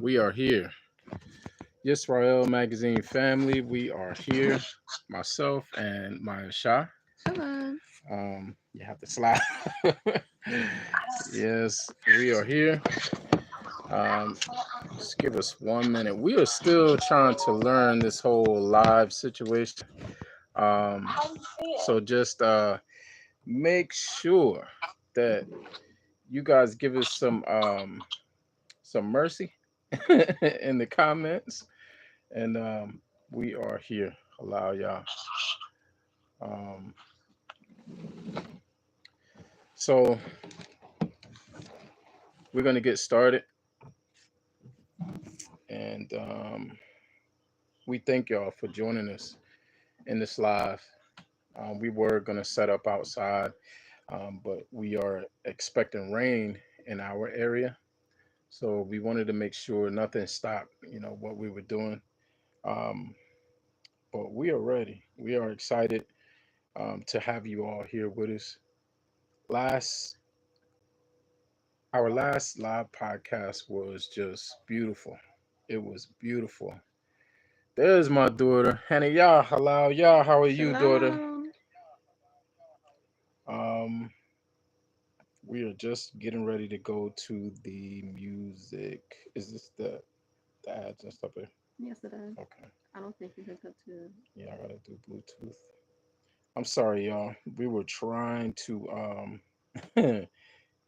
We are here. Yisra'el Magazine family, we are here. Myself and my Shah. Hello. You have to slide. Yes, we are here. Um, just give us 1 minute. We are still trying to learn this whole live situation. Um, so just make sure that you guys give us some mercy in the comments, and we are here. Allow y'all. Um, so we're gonna get started, and we thank y'all for joining us in this live. We were gonna set up outside, but we are expecting rain in our area, so we wanted to make sure nothing stopped. What we were doing, um, but we are ready. We are excited to have you all here with us. Last Our last live podcast was just beautiful. It was beautiful. There's my daughter, Hannah. Yah, hello, Yah. How are you, daughter? Shalom. Um, we are just getting ready to go to the music. Is this the ads and stuff there? Yes, it is. Okay. I don't think you hooked up to. Yeah, I gotta do Bluetooth. I'm sorry, y'all. We were trying to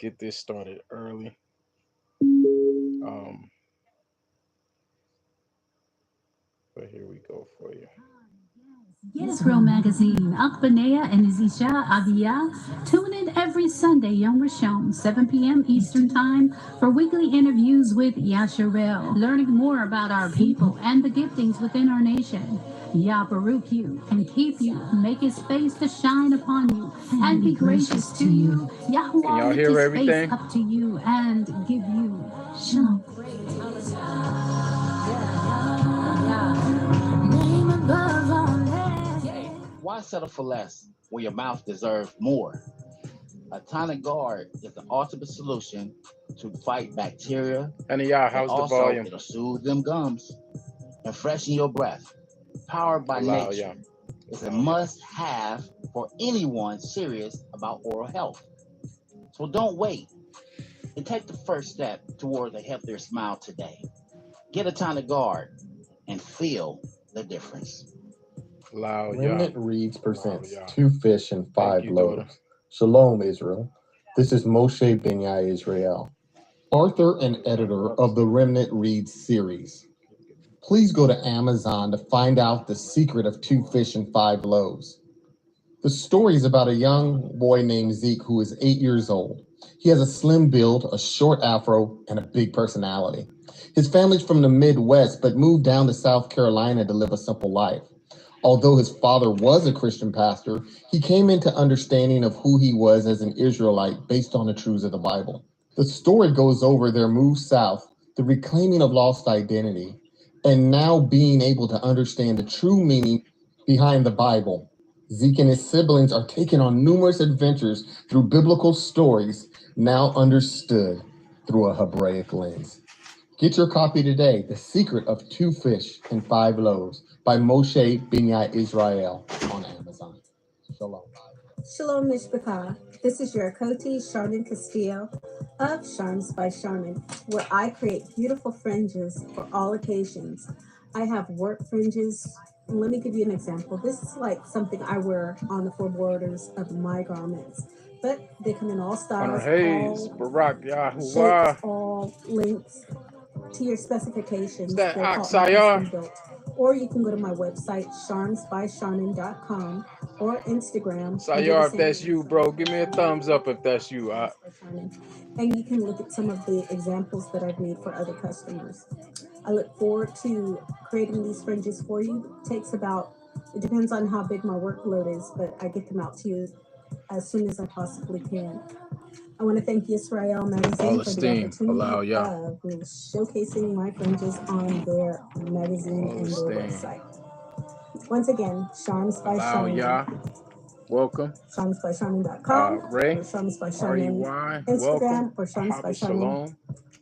get this started early. Um, but here we go for you. Yisrael Magazine, Benayah and Aviyah. Tune in every Sunday, Yom Rishon, 7 p.m. Eastern Time, for weekly interviews with Yisra'el, learning more about our people and the giftings within our nation. Yah Baruch you and keep you, make his face to shine upon you, and be gracious to you. Can YAHUAH y'all lift hear his everything? face up to you and give you shalom. Why settle for less when your mouth deserves more? A tonic guard is the ultimate solution to fight bacteria, Hannah, Yah, and how's the also volume? it'll soothe them gums and freshen your breath. Powered by Allow, nature, yeah. it's a must-have for anyone serious about oral health. So don't wait and take the first step towards a healthier smile today. Get a tonic guard and feel the difference. Allow, yeah. Remnant Reads presents yeah. 2 fish and 5 you, daughter. loaves. Shalom, Israel. This is Moshe Benayah Israel, author and editor of the Remnant Reads series. Please go to Amazon to find out the secret of 2 fish and 5 loaves. The story is about a young boy named Zeke who is 8 years old. He has a slim build, a short afro, and a big personality. His family's from the Midwest, but moved down to South Carolina to live a simple life. Although his father was a Christian pastor, he came into understanding of who he was as an Israelite based on the truths of the Bible. The story goes over their move south, the reclaiming of lost identity, and now being able to understand the true meaning behind the Bible. Zeke and his siblings are taking on numerous adventures through biblical stories, now understood through a Hebraic lens. Get your copy today, The Secret of 2 Fish and 5 Loaves by Moshe Benayah Israel on Amazon. Shalom. Shalom, Mishpachah. This is your Achoti, Charmin Castillo of Charms by Charmin, where I create beautiful fringes for all occasions. I have work fringes. Let me give you an example. This is like something I wear on the 4 borders of my garments, but they come in all Hunter styles, Hayes, all Barack shapes, YAHUAH. all lengths to your specifications. Is that They're called custom Oxayar? built. Or you can go to my website, charmsbysharman.com, or Instagram under the Sayar, if same that's name. you, bro, give me a thumbs up if that's you. Charms by Charmin. And you can look at some of the examples that I've made for other customers. I look forward to creating these fringes for you. It depends on how big my workload is, but I get them out to you as soon as I possibly can. I want to thank Yisra'el Magazine All for the esteem. Allow, opportunity yeah. of me showcasing my fringes on their magazine All and their esteem. website. Once again, Charms by Allow, Charmin. yeah. Welcome. charmsbycharmin.com, Ray, or Charms by Charmin RUY, welcome. Instagram, or Charms by AHAVA, Charmin shalom.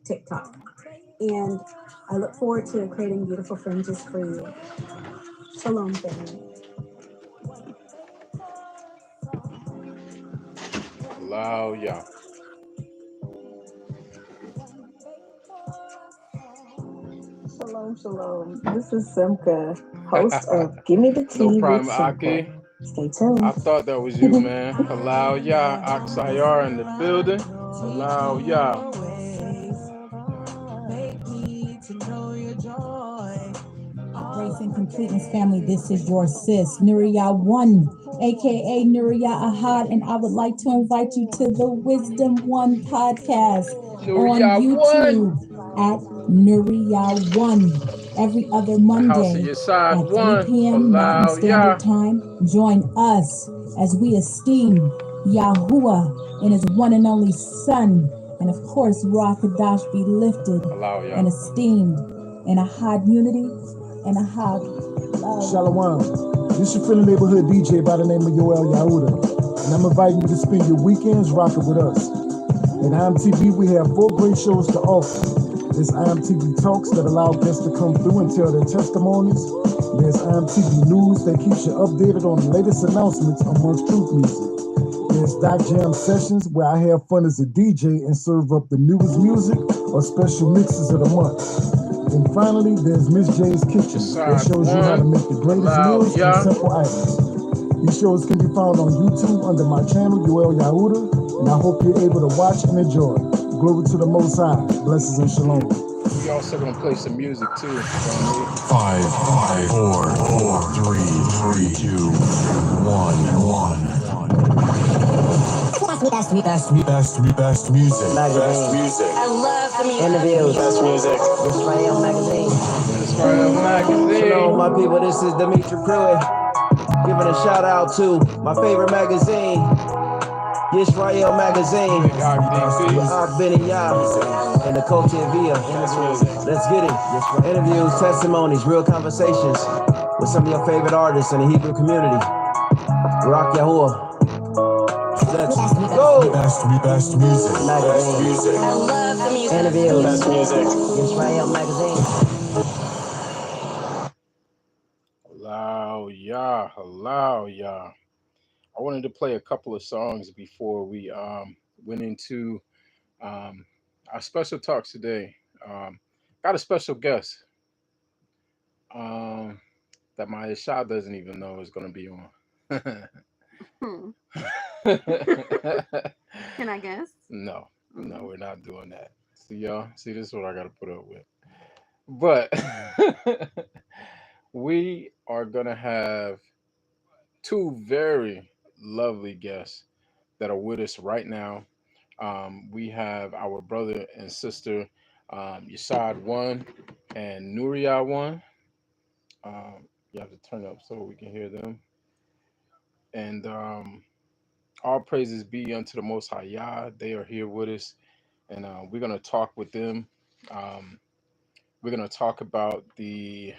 TikTok. And I look forward to creating beautiful fringes for you. Shalom, family. Allow Yah. Shalom, shalom. This is Simka, host of Give Me the Tea No with problem, Simka. Aki. Stay tuned. I thought that was you, man. Allow Yah. Aksayar in the building. Allow Yah. Grace and completeness, family. This is your sis, NuriYah One, aka NuriYah Ahad, and I would like to invite you to the Wisdom One podcast on NuriYah YouTube One. at NuriYah One. Every other The house of Monday Yasad at 3 One. p.m. Mountain Allow Yah. Standard Time. Join us as we esteem YAHUAH and his one and only Son, and of course, Ruach Kadash be lifted Allow Yah. and esteemed in Ahad unity and Ahad love. Shalom. This your friendly neighborhood DJ by the name of YAHUAH, and I'm inviting you to spend your weekends rocking with us. At IMTV, we have 4 great shows to offer. There's IMTV Talks that allow guests to come through and tell their testimonies. There's IMTV News that keeps you updated on the latest announcements amongst truth music. There's Doc Jam Sessions, where I have fun as a DJ and serve up the newest music or special mixes of the month. And finally, there's Miss J's Kitchen, that shows you how to make the greatest meals and simple items. These shows can be found on YouTube under my channel, YAHUAH, and I hope you're able to watch and enjoy. Glory to the Most High. Blessings and shalom. We also gonna play some music too. 5, 4, 3, 2, 1. Best music. Best music. I love the music. Interviews. Best music. YisraelMagazine. YisraelMagazine. Hello, my people. This is Dimitri Pruitt. Giving a shout out to my favorite magazine, Yisra'ELMagazine. Benayah and Achoti Aviyah. Let's get it. Interviews, testimonies, real conversations with some of your favorite artists in the Hebrew community. Rock YAHUAH. Let's go. Best music. Magazine. Music. I love the music. Interviews. Best music. Yisra'ELMagazine. Allow Yah. I wanted to play a couple of songs before we went into our special talks today. Got a special guest that my Yasad doesn't even know is going to be on. Can I guess? No, we're not doing that. See, y'all? See, this is what I got to put up with. But we are going to have 2 very lovely guests that are with us right now. We have our brother and sister, Yasad One and NuriYah One. You have to turn up so we can hear them. And all praises be unto the Most High Yah. They are here with us, and we're going to talk with them. We're going to talk about the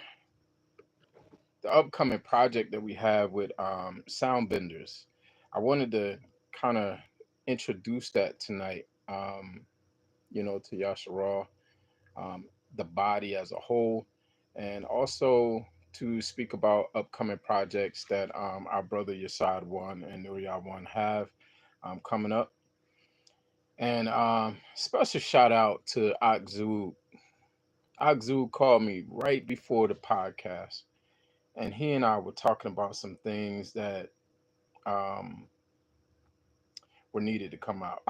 upcoming project that we have with Soundbenders. I wanted to kind of introduce that tonight, to Yasharal, the body as a whole, and also to speak about upcoming projects that our brother Yasad One and NuriYah One have coming up. And special shout out to Akzu. Akzu called me right before the podcast, and he and I were talking about some things that were needed to come out.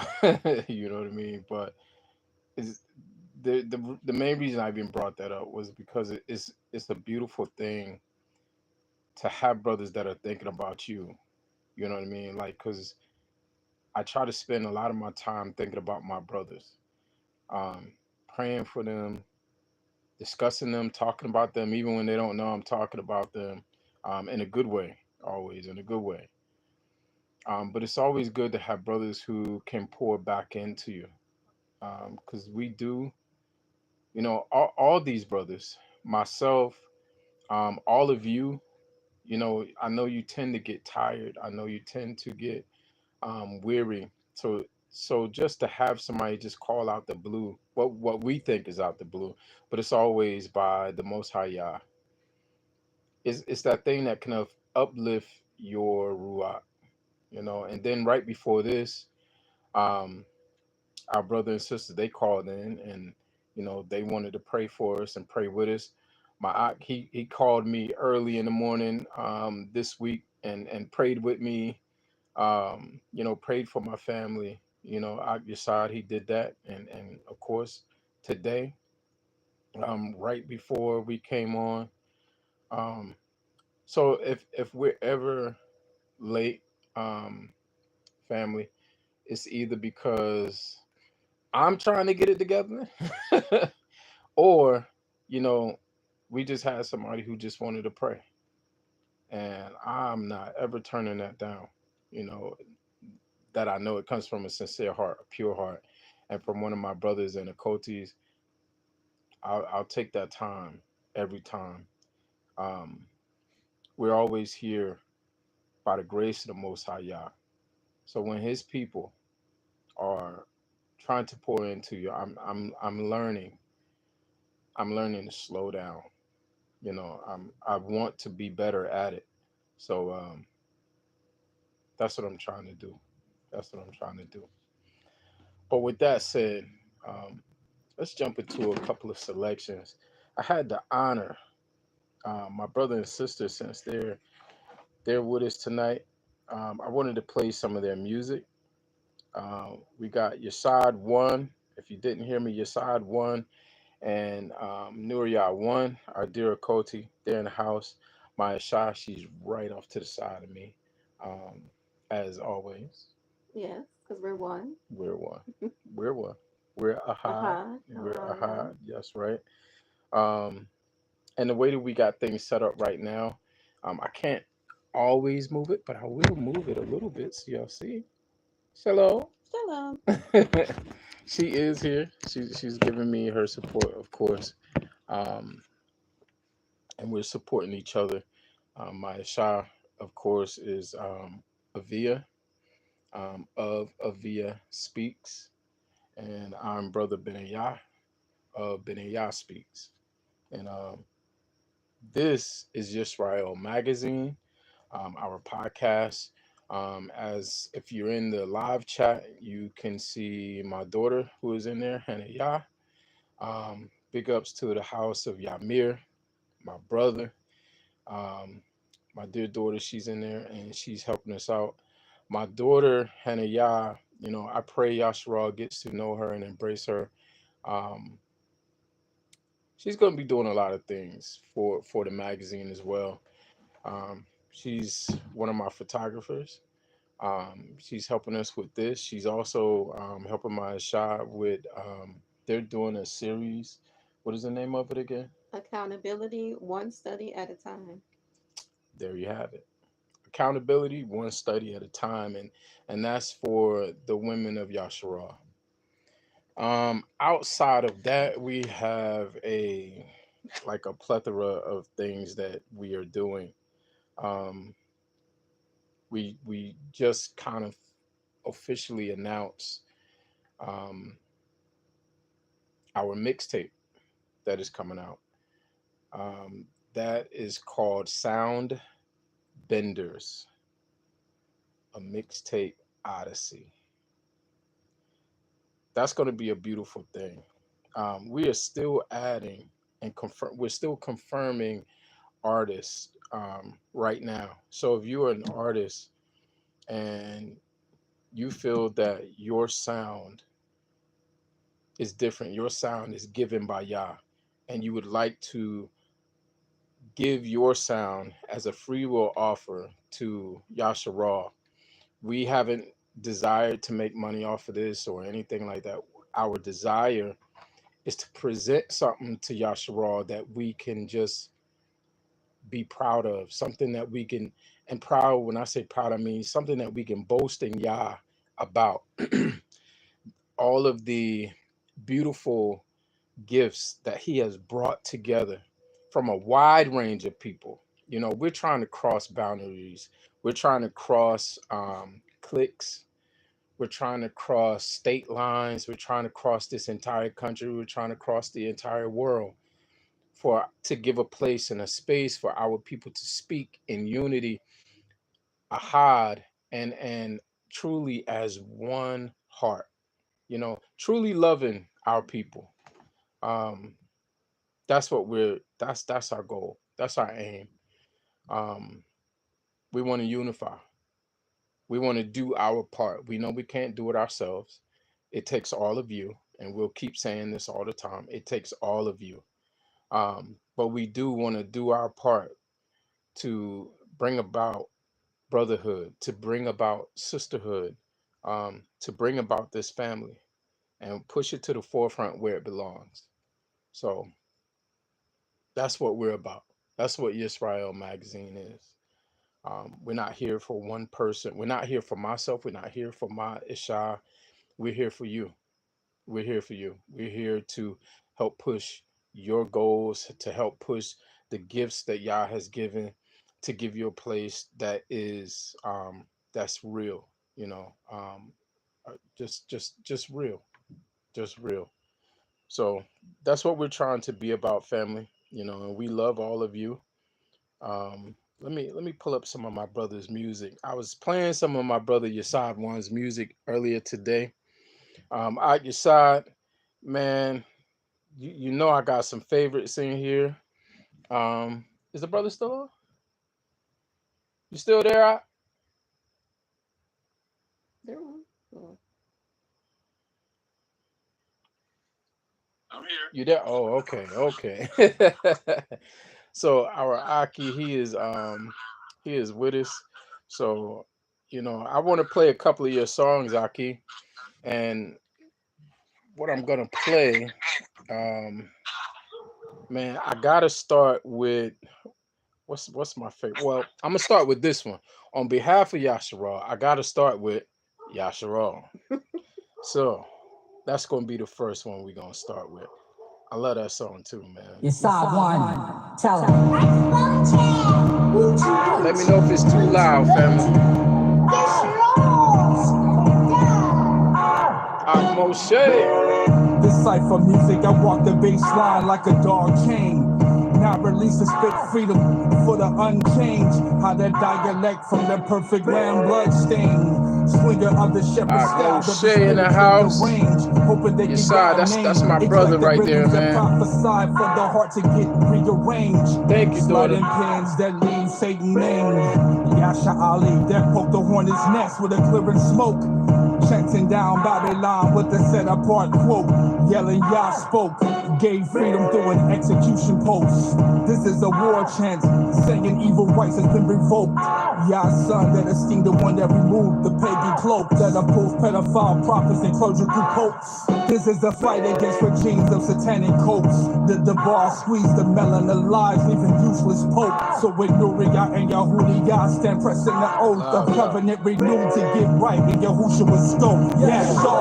You know what I mean? But is the main reason I even brought that up was because it's a beautiful thing to have brothers that are thinking about you. You know what I mean? Like, because I try to spend a lot of my time thinking about my brothers, praying for them, discussing them, talking about them, even when they don't know I'm talking about them, in a good way, always in a good way. But it's always good to have brothers who can pour back into you, because we do, all these brothers, myself, all of you, I know you tend to get tired. I know you tend to get weary. So So just to have somebody just call out the blue, what we think is out the blue, but it's always by the Most High Yah. It's that thing that can uplift your ruach, you know. And then right before this, um, our brother and sister, they called in, and you know, they wanted to pray for us and pray with us. He called me early in the morning this week and prayed with me. You know, prayed for my family. You know, Yasad, he did that, and of course today, right before we came on. Um, so if we're ever late, um, family, it's either because I'm trying to get it together, or you know, we just had somebody who just wanted to pray, and I'm not ever turning that down. You know, that I know it comes from a sincere heart, a pure heart, and from one of my brothers and Achotis. I'll take that time every time. Um, we're always here by the grace of the Most High Yah. So when His people are trying to pour into you, I'm learning. I'm learning to slow down. You know, I want to be better at it. So that's what I'm trying to do. That's what I'm trying to do. But with that said, um, let's jump into a couple of selections. I had the honor, my brother and sister, since they're with us tonight. I wanted to play some of their music. We got Yasad one. If you didn't hear me, Yasad one and NuriYah one. Our dear Achoti, they're in the house. My Shah, she's right off to the side of me, um, as always. Yes, because we're one. We're one. We're one. We're Ahad. Aha. We're Hello, hello. Ahad. Yes, right. Um, and the way that we got things set up right now, I can't always move it, but I will move it a little bit so y'all see. Hello. Shalom. She is here. She's giving me her support, of course, um, and we're supporting each other. My Shah, of course, is Aviyah, of Aviyah Speaks, and I'm Brother Benayah of Benayah Speaks. And this is Yisra'el Magazine, our podcast. As if you're in the live chat, you can see my daughter who is in there, Hannah. Big ups to the house of Yamir, my brother. Um, my dear daughter, she's in there and she's helping us out. My daughter, Hannah, you know, I pray Yasharal gets to know her and embrace her. Um, she's going to be doing a lot of things for the magazine as well. She's one of my photographers. She's helping us with this. She's also helping my shop with. They're doing a series. What is the name of it again? Accountability, one study at a time. There you have it. Accountability, one study at a time, and that's for the women of Yasharal. Outside of that, we have a plethora of things that we are doing. Um, we just kind of officially announced um, our mixtape that is coming out. That is called Sound Benders, a mixtape odyssey. That's going to be a beautiful thing. We are still adding and we're still confirming artists right now. So if you are an artist and you feel that your sound is different, your sound is given by Yah, and you would like to give your sound as a free will offer to Yasharal, we haven't desired to make money off of this or anything like that. Our desire is to present something to Yasharal that we can just be proud of, something that we can, and proud, when I say proud, I mean something that we can boast in Yah about. All of the beautiful gifts that he has brought together from a wide range of people. You know, we're trying to cross boundaries. We're trying to cross cliques. We're trying to cross state lines. We're trying to cross this entire country. We're trying to cross the entire world to give a place and a space for our people to speak in unity, ahad, and truly as one heart. You know, truly loving our people. That's what that's our goal. That's our aim. We want to unify. We want to do our part. We know we can't do it ourselves. It takes all of you, and we'll keep saying this all the time. It takes all of you. But we do want to do our part to bring about brotherhood, to bring about sisterhood, to bring about this family and push it to the forefront where it belongs. So that's what we're about. That's what Yisra'el Magazine is. We're not here for one person. We're not here for myself. We're not here for my Isha. We're here for you. We're here for you. We're here to help push your goals, to help push the gifts that Yah has given, to give you a place that is that's real, you know, just real, just real. So that's what we're trying to be about, family. You know, and we love all of you. Let me pull up some of my brother's music. I was playing some of my brother Yasad one's music earlier today. Yasad, man, you know I got some favorites in here. Is the brother still on? You still there? They're on. Oh. I'm here. You there? Oh, okay, okay. So our Aki, he is with us. So, you know, I want to play a couple of your songs, Aki. And what I'm gonna play, man, I gotta start with what's my favorite? Well, I'm gonna start with this one. On behalf of Yasra'el, I gotta start with Yasra'el. So that's gonna be the first one we're gonna start with. I love that song too, man. Yasad one. Tell him. Let me know if it's too loud, family. I'm Moshe. This cipher music, I walk the bass line like a dog chain. Now release the spit freedom for the unchanged. How that dialect from the perfect lamb blood stain. Swinger of the shepherd style. Moshe in the house. Yasad, that's my brother right there, man. Prophesied for the heart to get rearranged. Thank you, daughter. Pins that leave Satan named. Yasha Ali, that poked the hornet's nest with a clearing smoke. Chanting down Babylon with the set apart quote. Yelling Yah spoke, gave freedom through an execution post. This is a war chant, saying evil rights has been revoked. Yah's son that esteemed the one that removed the pagan cloak, that opposed pedophile prophets and clerical popes. This is the fight against regimes of satanic cults. The bar squeeze the melon alive, leaving useless pope. So with NuriYah and YAHUAH stand pressing the oath. The covenant renewed to get right in Yahushua's scope. Yes, sir.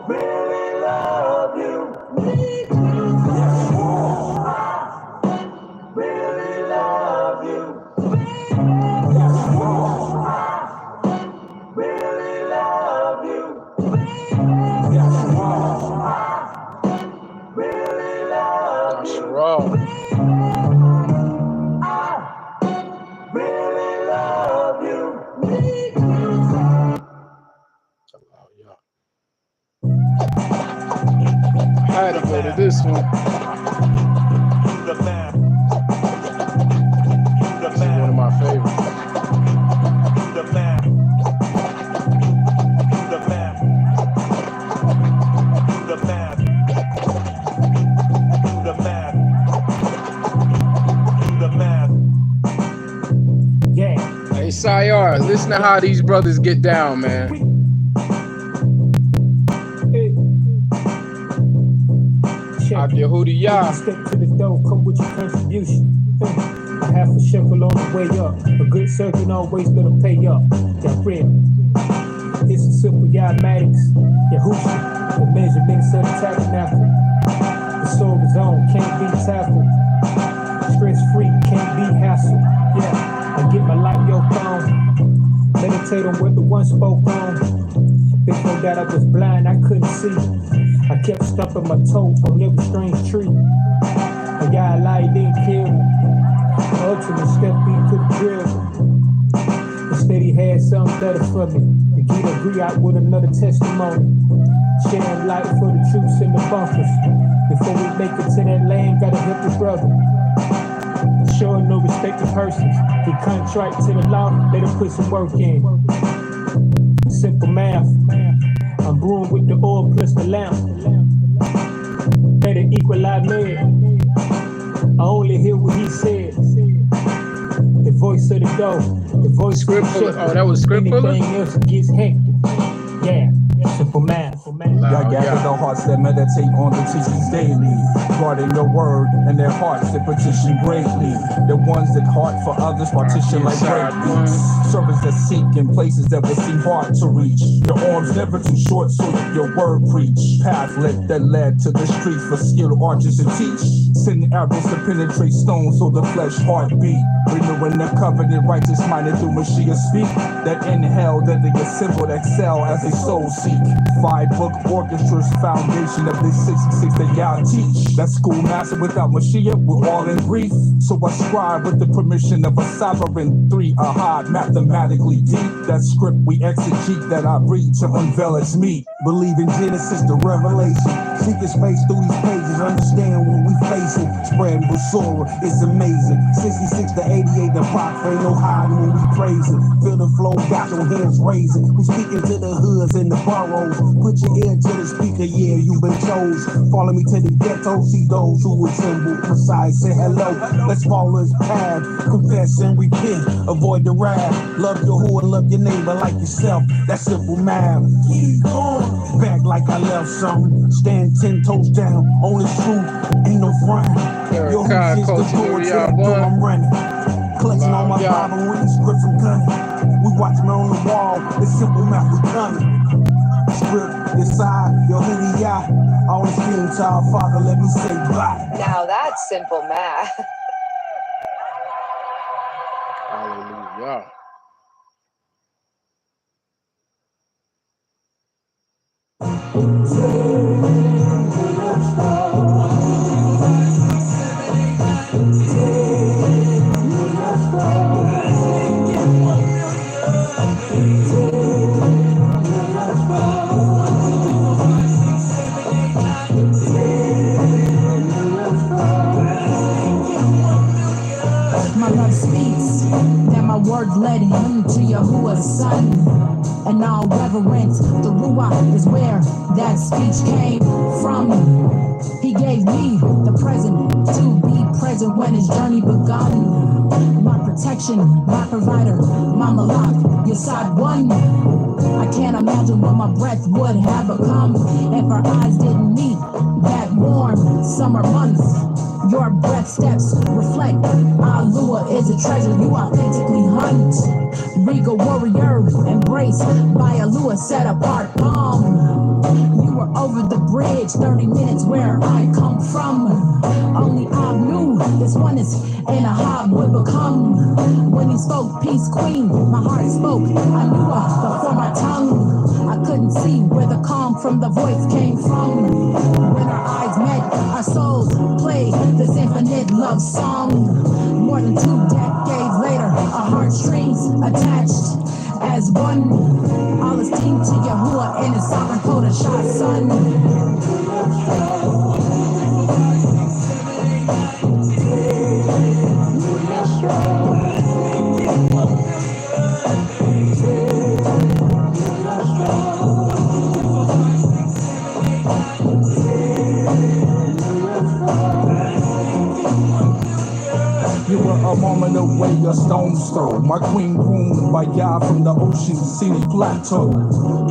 Really love you. Really love you. Really love you. Really love you. Really love you. I had to go to this one. This is one of my favorites. Hey, Sayar, listen to how these brothers get down, man. YAHUAH. Step to the door, come with your contribution. A half a shekel on the way up. A good servant always gonna pay up. That real. It's a simple mathematics. Yahushua, the measurements of the tabernacle. The soul is on, can't be tackled. Stress free, can't be hassled. Yeah, and get my life your phone. Meditate on what the one spoke on. turned out I was blind, I couldn't see. I kept stumping my toe on every strange tree. A guy lied, didn't kill me. The ultimate step he could drill me. Instead he had something better for me. To get a agree out with another testimony. Sharing light for the troops and the bunkers. Before we make it to that lane, gotta help your brother. Showing no respect to persons. Be contrite to the law, let him put some work in. Simple math. I'm brewing with the oil plus the lamp. Better equal I made. I only hear what he said. The voice of the door. The voice Script puller. Oh, that was script puller? Anything else gets hectic. Yeah. Simple math. Y'all gather the hearts that meditate on the teachings daily, guarding your word and their hearts that petition greatly. The ones that heart for others partition like great beats. Servants that seek in places that will seem hard to reach. Your arms never too short, so that your word preach. Pathlet that led to the streets for skilled archers to teach. Sending arrows to penetrate stones so the flesh heart beat. Renewing the covenant, righteous minded through Mashiach speak. That in hell, that they assemble, excel as they soul seek. 5-book orchestra's foundation of this 66 that y'all teach. That schoolmaster without Mashiach, we're all in grief. So I scribe with the permission of a sovereign 3 AHAVA, mathematically deep. That script we exegete that I read to unveil its meat. Believe in Genesis to Revelation. Seek the space through these pages. Understand when we face it. Spread Basura, it's amazing. 66 to 88, the proc ain't no hiding when we praise it. Feel the flow, got your hands raising. We speaking to the hoods and the boroughs. Put your ear to the speaker, yeah, you've been chose. Follow me to the ghetto, see those who assemble precise. Say hello, let's follow his path. Confess and repent, avoid the wrath. Love your who and love your neighbor like yourself. That's simple math. Keep going. Back like I left something. Stand 10 toes down. Only truth, ain't no front. Your who's is the door to the door I'm running. Collecting on my Bible with these scripts I'm cutting. We watch me on the wall. It's simple math, we coming. Script, Yasad, YAHUAH. Always feeling to our Father, let me say bye. Now that's simple math. Hallelujah. My love speaks that my word led him to Yahuwah's son. And all reverence, the Ruach is where that speech came from. He gave me the present to be present when his journey begun. My protection, my provider, my malak, Yasad one. I can't imagine what my breath would have become if our eyes didn't meet that warm summer month. Your breath steps reflect Alua is a treasure you authentically hunt. Regal warrior embraced by Alua set apart palm. You were over the bridge 30 minutes where I come from. Only I knew this oneness and AHAVA would become. When he spoke peace queen, my heart spoke. I knew her before my tongue. I couldn't see where the calm from the voice came from. When our eyes met, our souls played this infinite love song. More than 2 decades later, our heartstrings attached as one. All esteemed to Yahuwah and his sovereign Kodashah son. You were a moment away, a stone's throw. My queen groomed by Yah from the ocean scenic plateau.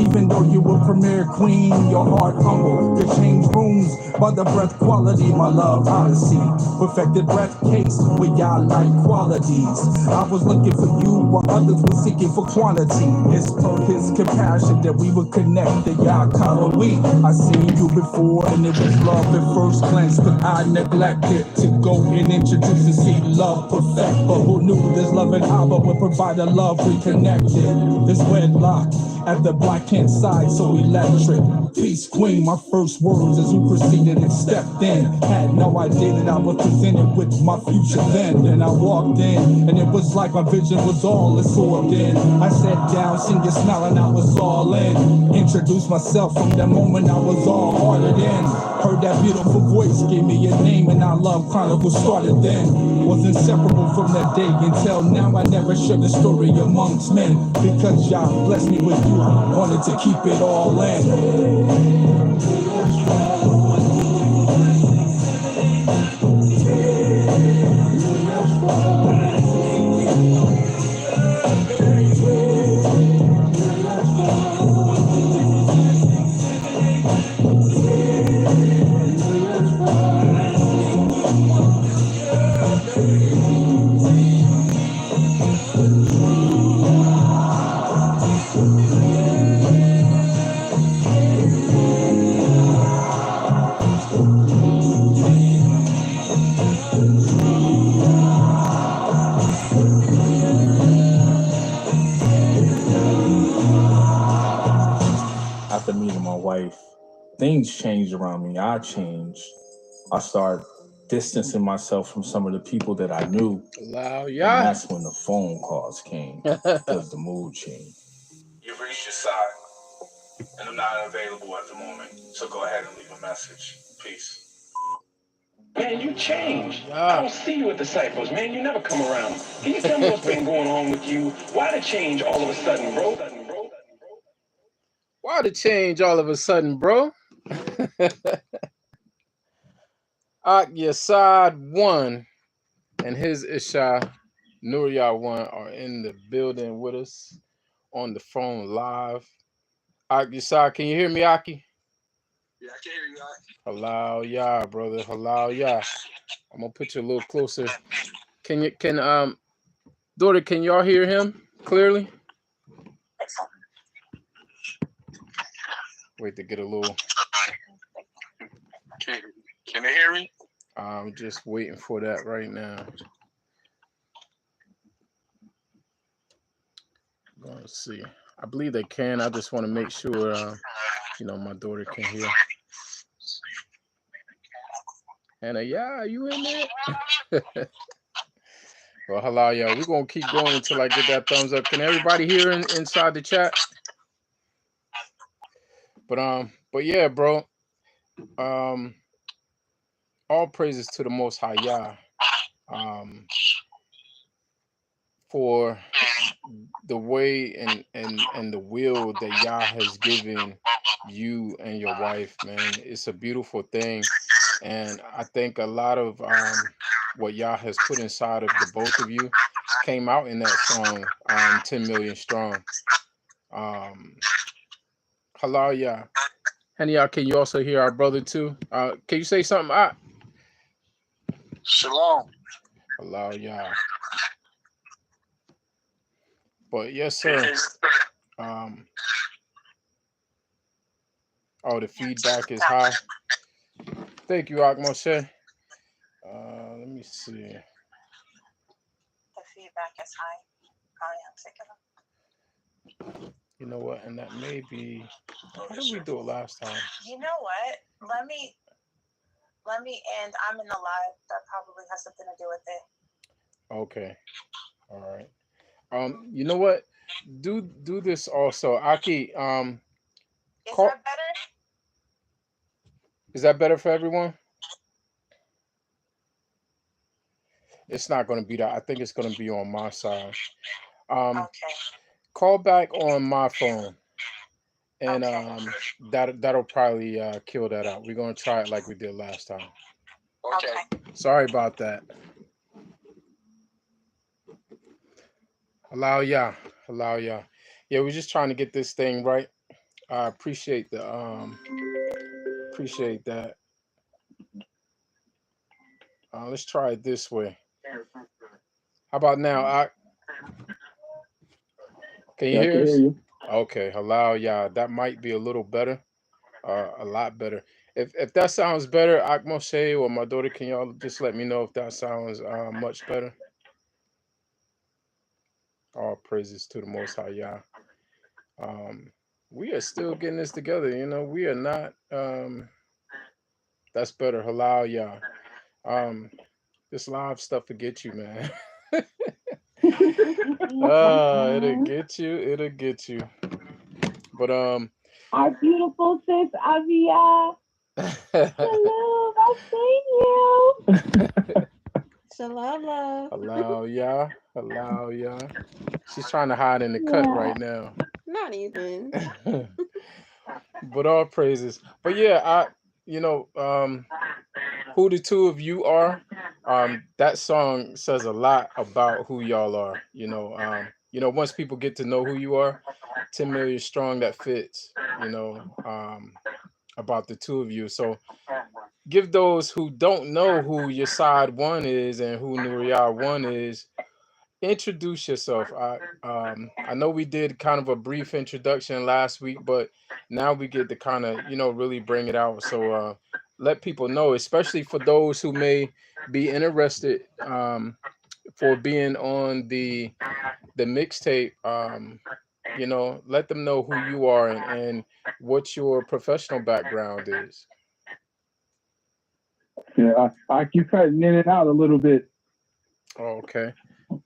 Even though you were premier queen, your heart humble. You changed rooms by the breath quality, my love odyssey. Perfected breath case with Yah-like qualities. I was looking for you while others were seeking for quantity. It's per his compassion that we would connect the Yah we. I seen you before and it was love at first glance, but I neglected to go and introduce and see love perfect. effect. But who knew this loving AHAVA would provide a love reconnected? This wedlock at the black hand side so electric. Peace queen, my first words as we proceeded and stepped in. Had no idea that I was presented with my future then. Then I walked in and it was like my vision was all absorbed in. I sat down, seen you smiling, I was all in. Introduced myself from the moment I was all hearted in. Heard that beautiful voice, gave me a name, and our love chronicles started then. Was inseparable from that day until now. I never shared the story amongst men because y'all blessed me with you. I wanted to keep it all in. After meeting my wife, things changed around me. I changed. I started distancing myself from some of the people that I knew. And that's when the phone calls came, because the mood changed. You've reached your side, and I'm not available at the moment, so go ahead and leave a message. Peace. Man, you changed. I don't see you at the Cyphers, man. You never come around. Can you tell me what's been going on with you? Why the change all of a sudden, bro? Why the change all of a sudden, bro? Yasad 1 and his Isha NuriYah 1 are in the building with us on the phone live. Yasad, can you hear me, Aki? Yeah, I can hear you, Aki. Halal Yah, brother. Halal Yah. I'm gonna put you a little closer. Daughter, can y'all hear him clearly? Wait to get a little. Can they hear me? I'm just waiting for that right now. Let's see. I believe they can. I just want to make sure, my daughter can hear. Hannah, yeah, you in there? Well, hello, y'all. We're going to keep going until I get that thumbs up. Can everybody hear inside the chat? But yeah, bro. All praises to the Most High Yah for the way and the will that Yah has given you and your wife, man. It's a beautiful thing. And I think a lot of what Yah has put inside of the both of you came out in that song, 10 Million Strong. Halal Yah. And Yah, can you also hear our brother too? Can you say something? Shalom. Halal Yah. But yes, sir. The feedback is high. Thank you, Moshe. Let me see. The feedback is high. You know what? And that may be. How did we do it last time? You know what? Let me end. I'm in the live. That probably has something to do with it. Okay. All right. You know what? Do this also, Aki. Is that better? Is that better for everyone? It's not going to be that. I think it's going to be on my side. Okay. Call back on my phone, and that'll probably kill that out. We're going to try it like we did last time. Okay. Sorry about that. Allow Yah. Yeah, we're just trying to get this thing right. I appreciate that. Let's try it this way. How about now? Can you hear us? Okay, halal, yeah. That might be a little better, a lot better. If that sounds better, Moshe or my daughter, can y'all just let me know if that sounds much better? All praises to the Most High Yah. We are still getting this together. You know, we are not. That's better. Halal Yah. This live stuff will get you, man. It'll get you. It'll get you. But our beautiful sis Aviyah. Hello, I've seen you. Shalom, love. Allow Yah. She's trying to hide in the cut right now. Not even. But all praises. But yeah, who the two of you are, that song says a lot about who y'all are. Once people get to know who you are, 10 million strong, that fits, about the two of you. So give those who don't know who Yasad 1 is and who NuriYah 1 is, introduce yourself. I know we did kind of a brief introduction last week, but now we get to kind of really bring it out. So let people know, especially for those who may be interested for being on the mixtape. Let them know who you are and what your professional background is. Yeah, I keep cutting in and out a little bit. Oh, okay. Let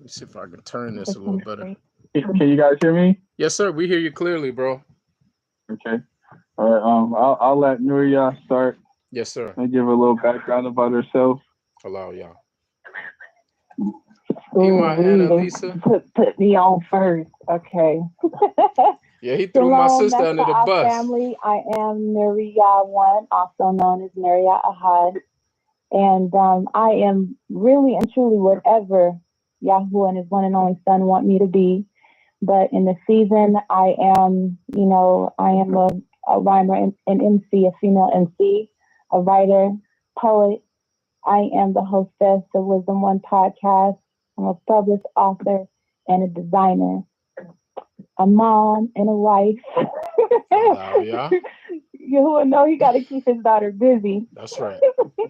me see if I can turn this a little better. Can you guys hear me? Yes, sir. We hear you clearly, bro. Okay. All right. I'll let NuriYah start. Yes, sir. And give her a little background about herself. Allow y'all. LISSA. Put me on first. Okay. Yeah, he threw my sister under the bus. Family, I am NuriYah 1, also known as NuriYah Ahad. And I am really and truly whatever YAHUAH and his one and only son want me to be. But in the season, I am a rhymer, an MC, a female MC, a writer, poet. I am the hostess of Wisdom One podcast. I'm a published author and a designer, a mom and a wife. Yeah. You know he got to keep his daughter busy. That's right.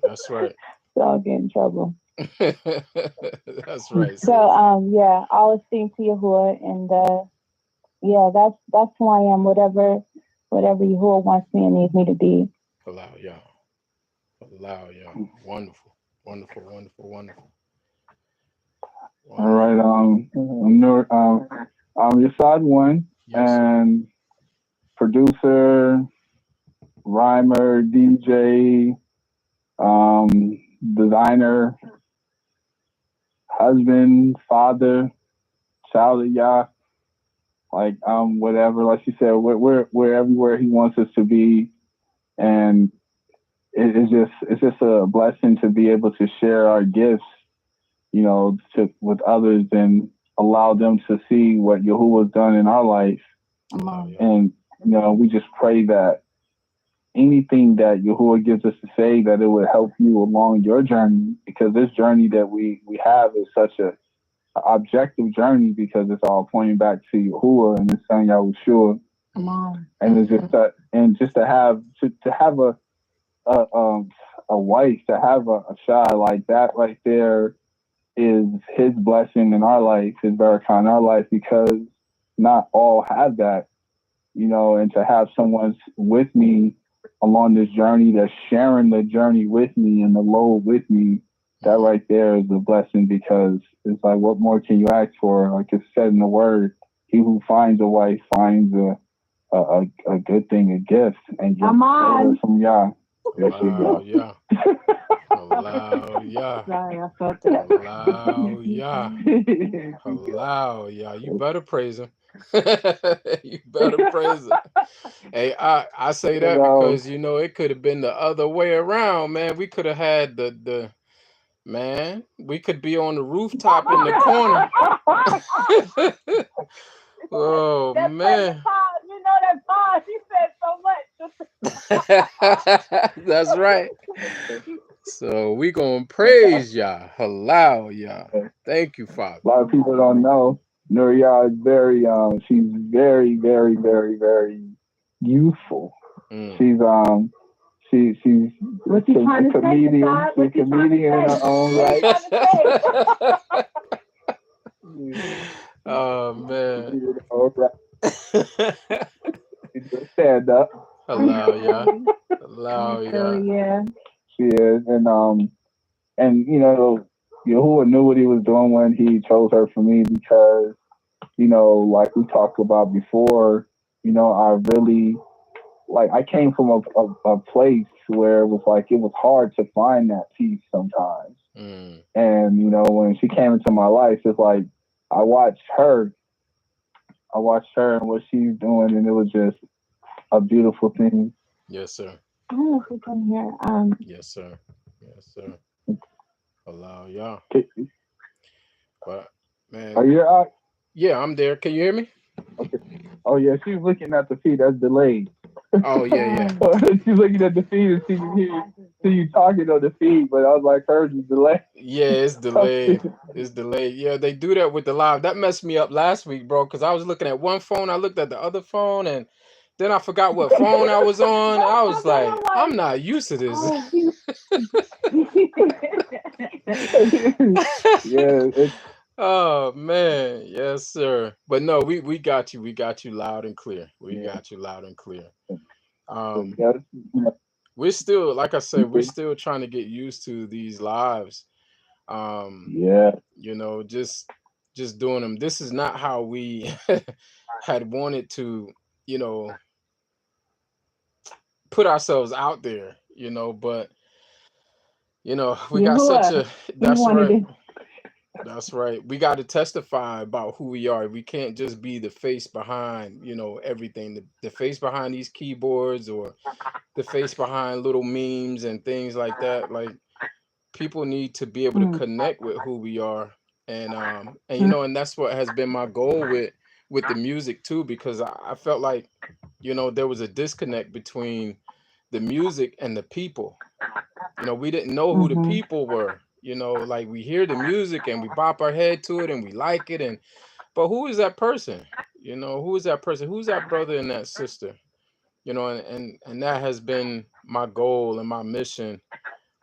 That's right. So I'll get in trouble. That's right. So all esteem to Yahuwah, and that's who I am. Whatever Yahuwah wants me and needs me to be. Allow y'all. Wonderful. All right. I'm Yasad 1, and producer, rhymer, DJ, designer, husband, father, child of Yah, whatever. Like she said, we're everywhere he wants us to be, and it's just a blessing to be able to share our gifts, with others and allow them to see what Yahuwah's done in our life. And we just pray that anything that Yahuwah gives us to say, that it would help you along your journey, because this journey that we have is such a objective journey, because it's all pointing back to Yahuwah and his son Yahushua. And it's just that, and just to have a wife, to have a child like that right there is his blessing in our life, his barakah in our life, because not all have that, and to have someone with me along this journey that's sharing the journey with me and the load with me, that right there is a blessing, because it's like, what more can you ask for? Like it's said in the word, he who finds a wife finds a good thing, a gift, and gets favor from Yah. Allow Yah. Allow Yah. Allow Yah. Allow Yah. You better praise him. You better praise him. Hey, I say that because it could have been the other way around, man. We could have had the man. We could be on the rooftop in the corner. Oh man. That pause. He said so much. That's right. So we gonna praise Yah, halal Yah. Thank you, Father. A lot of people don't know NuriYah is very, she's very, very, very, very youthful. She's a comedian. She's a comedian in her own right. Oh man. Stand up. Allow ya. Allow So ya. yeah. She is, and you know, Yahuwah knew what he was doing when he chose her for me because, you know, like we talked about before, you know, I really like I came from a place where it was like it was hard to find that peace sometimes. And, you know, when she came into my life, it's like I watched her and what she's doing, and it was just a beautiful thing. Yes, sir. I don't know if we can hear. Yes, sir. Yes, sir. Allow y'all. But man. Are you out? Yeah, I'm there. Can you hear me? Okay. Oh yeah, she's looking at the feed. That's delayed. Oh yeah. She's looking at the feed and she can see you talking on the feed, but I was like, hers is delayed. Yeah, it's delayed. It's delayed. Yeah, they do that with the live. That messed me up last week, bro, because I was looking at one phone, I looked at the other phone, and then I forgot what phone I was on. I was like, I'm not used to this. Yeah. Oh man, yes, sir. But no, we got you. We got you loud and clear. We got you loud and clear. We're still, like I said, we're still trying to get used to these lives. You know, just doing them. This is not how we had wanted to, you know, put ourselves out there, you know, but you know, we got such a that's right. That's right. We got to testify about who we are. We can't just be the face behind, you know, everything. The face behind these keyboards or the face behind little memes and things like that. Like people need to be able to connect with who we are. And you know, and that's what has been my goal with the music too, because I felt like, you know, there was a disconnect between the music and the people. You know, we didn't know who the people were. You know, like we hear the music and we bop our head to it and we like it, and but who is that person? You know, who is that person? Who's that brother and that sister? You know, and that has been my goal and my mission,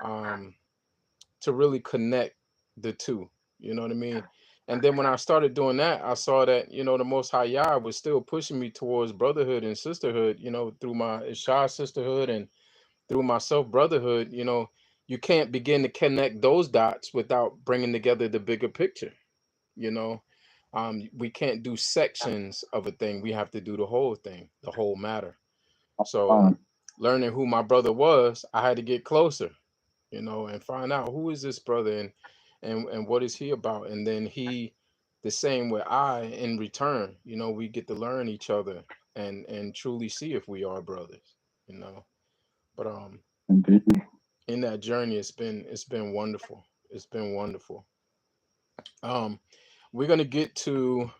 to really connect the two. You know what I mean? And then when I started doing that, I saw that, you know, the Most High Yah was still pushing me towards brotherhood and sisterhood. You know, through my Ishah sisterhood and through my self brotherhood. You know, you can't begin to connect those dots without bringing together the bigger picture. You know, we can't do sections of a thing. We have to do the whole thing, the whole matter. So learning who my brother was, I had to get closer, you know, and find out who is this brother and what is he about. And then he, the same way I, in return, you know, we get to learn each other and truly see if we are brothers, you know. But in that journey, it's been wonderful. It's been wonderful. We're gonna get to,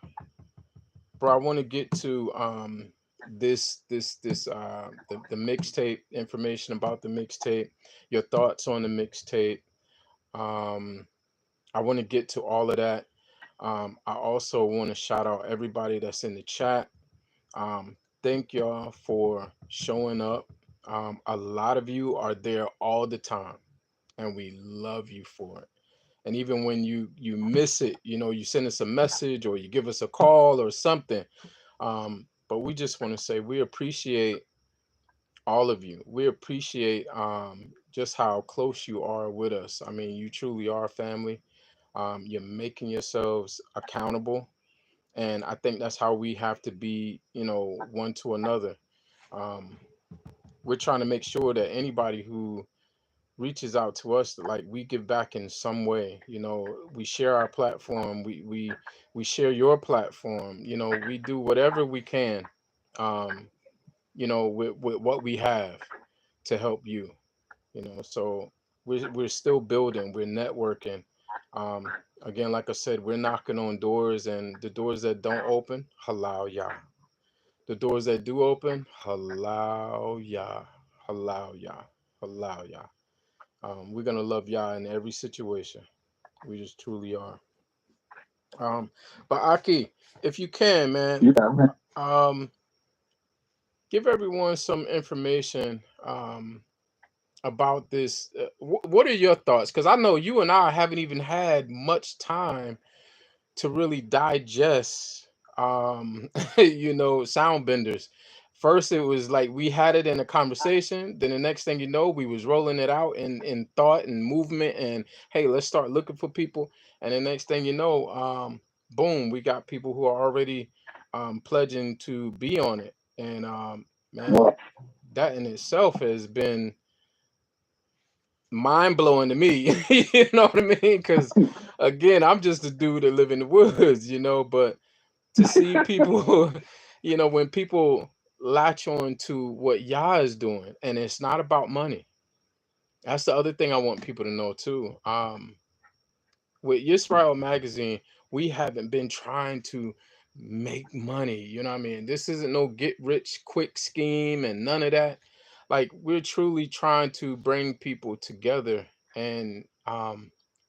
bro. I want to get to the mixtape, information about the mixtape, your thoughts on the mixtape. I want to get to all of that. I also want to shout out everybody that's in the chat. Thank y'all for showing up. A lot of you are there all the time, and we love you for it. And even when you miss it, you know, you send us a message or you give us a call or something. But we just want to say we appreciate all of you. We appreciate just how close you are with us. I mean, you truly are family. You're making yourselves accountable, and I think that's how we have to be, you know, one to another. We're trying to make sure that anybody who reaches out to us, like we give back in some way. You know, we share our platform, we share your platform. You know, we do whatever we can, you know, with what we have to help you. You know, so we're still building, we're networking. Again, like I said, we're knocking on doors, and the doors that don't open, halal yah. The doors that do open, halal yah, halal yah, halal yah. We're gonna love Yah in every situation. We just truly are. But Aki, if you can, man, give everyone some information about this. What are your thoughts? Because I know you and I haven't even had much time to really digest you know, sound benders. First it was like we had it in a conversation, then the next thing you know, we was rolling it out in thought and movement, and hey, let's start looking for people. And the next thing you know, boom, we got people who are already pledging to be on it. And man, that in itself has been mind blowing to me. You know what I mean? Because again, I'm just a dude that live in the woods, you know. But to see people, you know, when people latch on to what Yah is doing, and it's not about money. That's the other thing I want people to know too. With Yisrael Magazine, we haven't been trying to make money. You know what I mean? This isn't no get rich quick scheme and none of that. Like, we're truly trying to bring people together and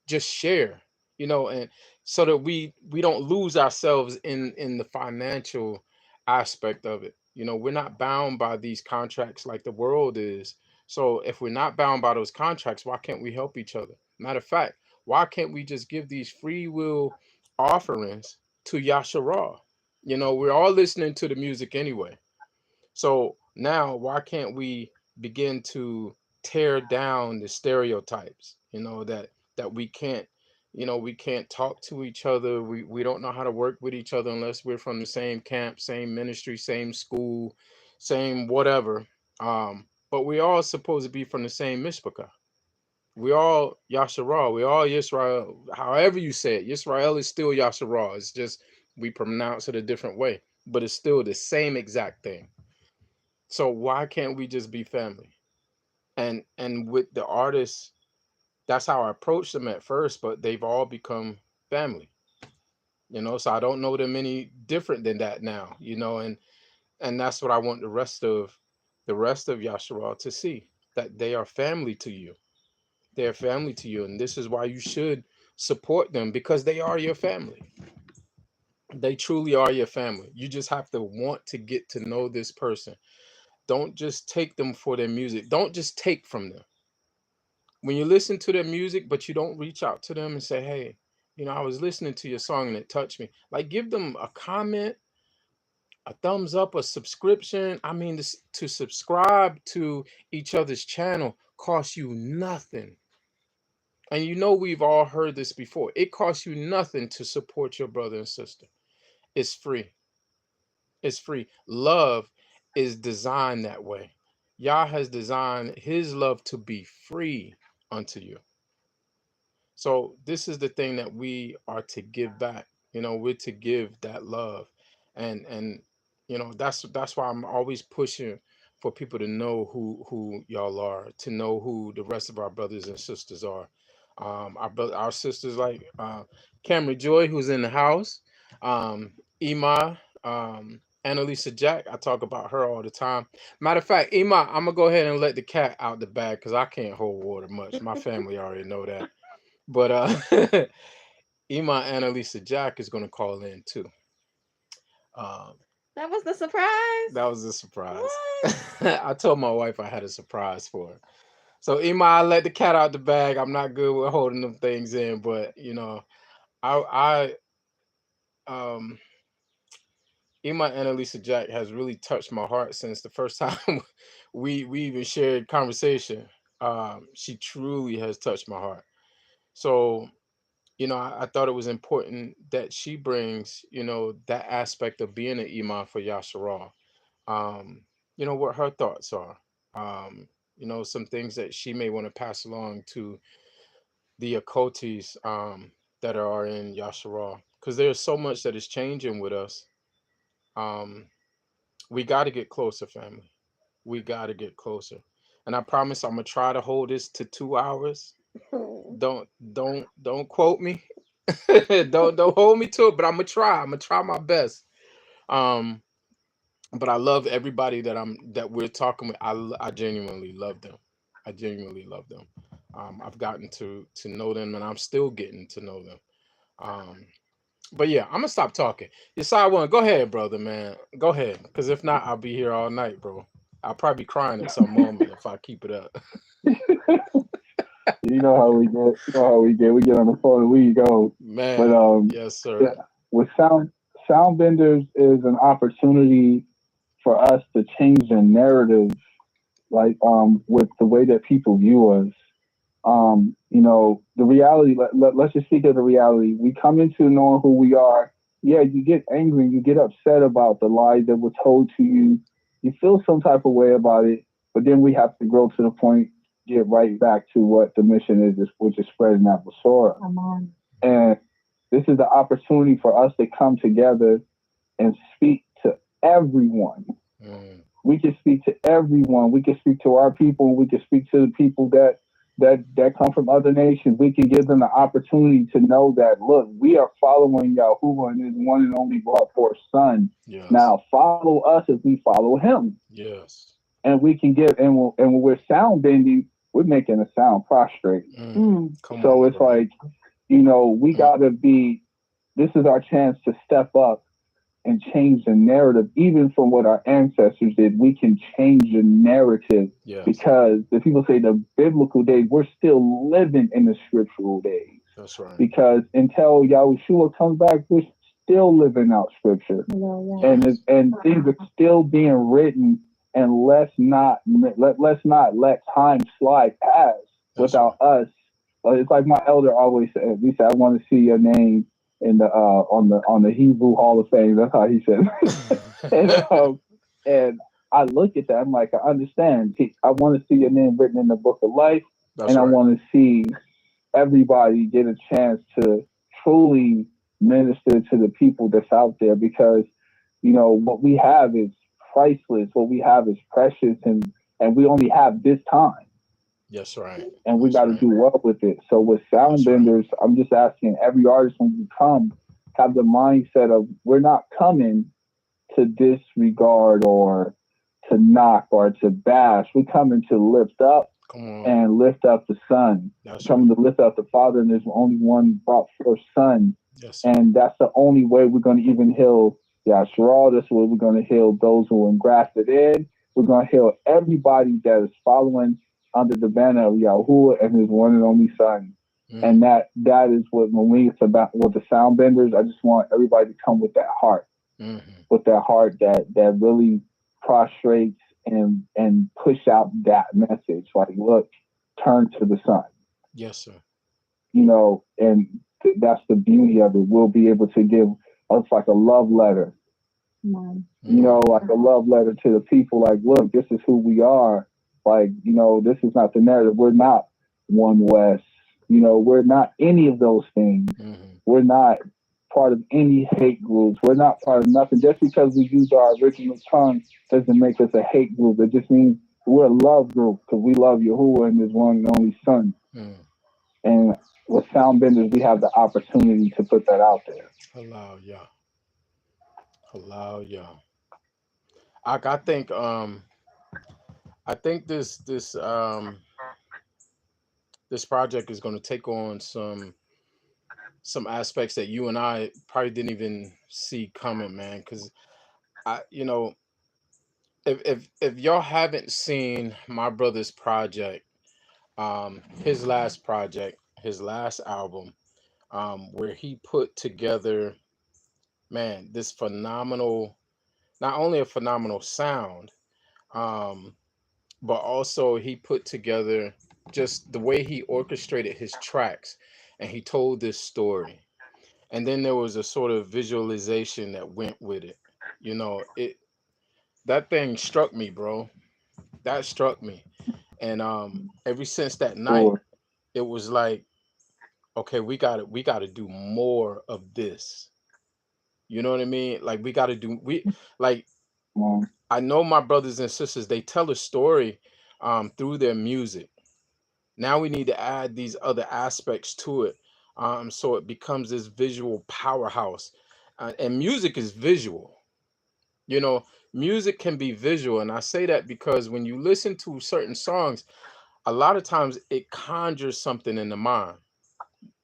just share, you know, and so that we don't lose ourselves in the financial aspect of it. You know, we're not bound by these contracts like the world is. So if we're not bound by those contracts, why can't we help each other? Matter of fact, why can't we just give these free will offerings to Yasharah? You know, we're all listening to the music anyway. So now why can't we begin to tear down the stereotypes, you know, that we can't, you know, we can't talk to each other. We don't know how to work with each other unless we're from the same camp, same ministry, same school, same whatever. But we all supposed to be from the same mishpachah. We all Yasharah. We all Yisrael. However you say it, Yisrael is still Yasharah. It's just we pronounce it a different way, but it's still the same exact thing. So why can't we just be family? And with the artists, that's how I approached them at first, but they've all become family. You know, so I don't know them any different than that now. You know, and that's what I want the rest of Yasharah to see, that they are family to you. They're family to you, and this is why you should support them, because they are your family. They truly are your family. You just have to want to get to know this person. Don't just take them for their music. Don't just take from them. When you listen to their music, but you don't reach out to them and say, hey, you know, I was listening to your song and it touched me. Like, give them a comment, a thumbs up, a subscription. I mean, to subscribe to each other's channel costs you nothing. And you know, we've all heard this before. It costs you nothing to support your brother and sister. It's free. It's free. Love is designed that way. Yah has designed his love to be free unto you. So this is the thing that we are to give back. You know, we're to give that love. And you know, that's why I'm always pushing for people to know who y'all are, to know who the rest of our brothers and sisters are. Our sisters like Cameron Joy, who's in the house, Ima, Annalisa Jack. I talk about her all the time. Matter of fact, Ima, I'm gonna go ahead and let the cat out the bag because I can't hold water much. My family already know that. But Ima Annalisa Jack is gonna call in too. That was the surprise. That was a surprise. I told my wife I had a surprise for her. So Ima, I let the cat out the bag. I'm not good with holding them things in, but you know, I Ima Annalisa Jack has really touched my heart since the first time we even shared conversation. She truly has touched my heart. So, you know, I thought it was important that she brings, you know, that aspect of being an imam for Yasharah. You know, what her thoughts are. You know, some things that she may want to pass along to the Achotis that are in Yasharah. Because there's so much that is changing with us. We got to get closer, family. We got to get closer. And I promise I'm gonna try to hold this to 2 hours. Don't quote me. don't hold me to it, but I'm gonna try. I'm gonna try my best. Um, but I love everybody that we're talking with. I genuinely love them. I genuinely love them. I've gotten to know them, and I'm still getting to know them. But yeah, I'm gonna stop talking. Yasad one, go ahead, brother, man. Go ahead, because if not, I'll be here all night, bro. I'll probably be crying at some moment if I keep it up. You know how we get. You know how we get. We get on the phone and we go. Man, But yes, sir. yeah, with sound benders is an opportunity for us to change the narrative, like with the way that people view us. You know, the reality. Let's just speak of the reality. We come into knowing who we are. Yeah, you get angry, you get upset about the lies that were told to you. You feel some type of way about it, but then we have to grow to the point, get right back to what the mission is, which is spreading that Basora. Come on. And this is the opportunity for us to come together and speak to everyone. We can speak to everyone. We can speak to our people. We can speak to the people that come from other nations. We can give them the opportunity to know that, look, we are following YAHUAH and his one and only brought forth son. Yes. Now follow us as we follow him. Yes. And we can give, and when we're sound bending, we're making a sound prostrate. So it's like, you know, we gotta be, this is our chance to step up and change the narrative. Even from what our ancestors did, we can change the narrative. Yes. Because the people say the biblical days, we're still living in the scriptural days. That's right. Because until Yahushua comes back, we're still living out scripture. And things are still being written, and let's not let time slide past without us. It's like my elder always said, he said, I want to see your name in the on the Hebrew Hall of Fame. That's how he said. And I look at that, I'm like, I understand. I want to see your name written in the book of life. I want to see everybody get a chance to truly minister to the people that's out there, because, you know, what we have is priceless. What we have is precious, and we only have this time. Yes, right. And we got to do well with it. So with sound benders, I'm just asking every artist, when you come, have the mindset of, we're not coming to disregard or to knock or to bash. We're coming to lift up and lift up the Son. Coming to lift up the Father, and there's only one brought forth Son. Yes. And that's the only way we're going to even heal Yisra'el. That's the way we're going to heal those who are engrafted in. We're going to heal everybody that is following under the banner of YAHUAH and his one and only son. And that is what, when it's about with the sound benders, I just want everybody to come with that heart. With that heart that really prostrates and push out that message. Like, look, turn to the Son. Yes, sir. You know, and that's the beauty of it. We'll be able to give us like a love letter. You know, like a love letter to the people, like, look, this is who we are. Like, you know, this is not the narrative. We're not One West. You know, we're not any of those things. We're not part of any hate groups. We're not part of nothing. Just because we use our original tongue doesn't make us a hate group. It just means we're a love group, because we love YAHUAH and his one and only son. And with sound benders, we have the opportunity to put that out there. Allow ya. I think this project is going to take on some aspects that you and I probably didn't even see coming, man. Because you know, if y'all haven't seen my brother's project, his last project, his last album, where he put together, man, this phenomenal, not only a phenomenal sound, but also he put together just the way he orchestrated his tracks, and he told this story. And then there was a sort of visualization that went with it. You know, that thing struck me, bro. That struck me. And ever since that night, it was like, okay, we gotta do more of this. You know what I mean? Like, I know my brothers and sisters, they tell a story through their music. Now we need to add these other aspects to it, so it becomes this visual powerhouse. And music is visual. You know, music can be visual. And I say that because when you listen to certain songs, a lot of times it conjures something in the mind.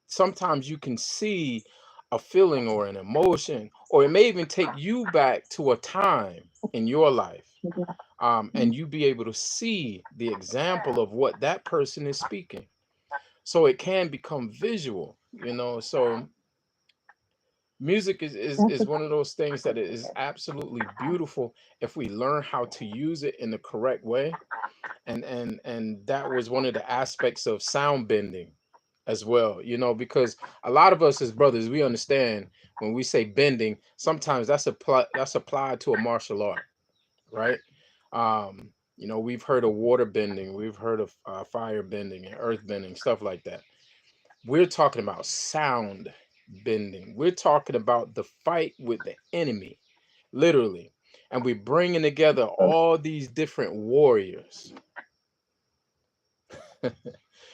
Sometimes you can see a feeling or an emotion, or it may even take you back to a time in your life. And you be able to see the example of what that person is speaking. So it can become visual, you know. So music is one of those things that is absolutely beautiful if we learn how to use it in the correct way. And that was one of the aspects of sound bending as well, you know, because a lot of us as brothers, we understand when we say bending, sometimes that's applied to a martial art, right? You know, we've heard of water bending, we've heard of fire bending and earth bending, stuff like that. We're talking about sound bending. We're talking about the fight with the enemy, literally. And we're bringing together all these different warriors.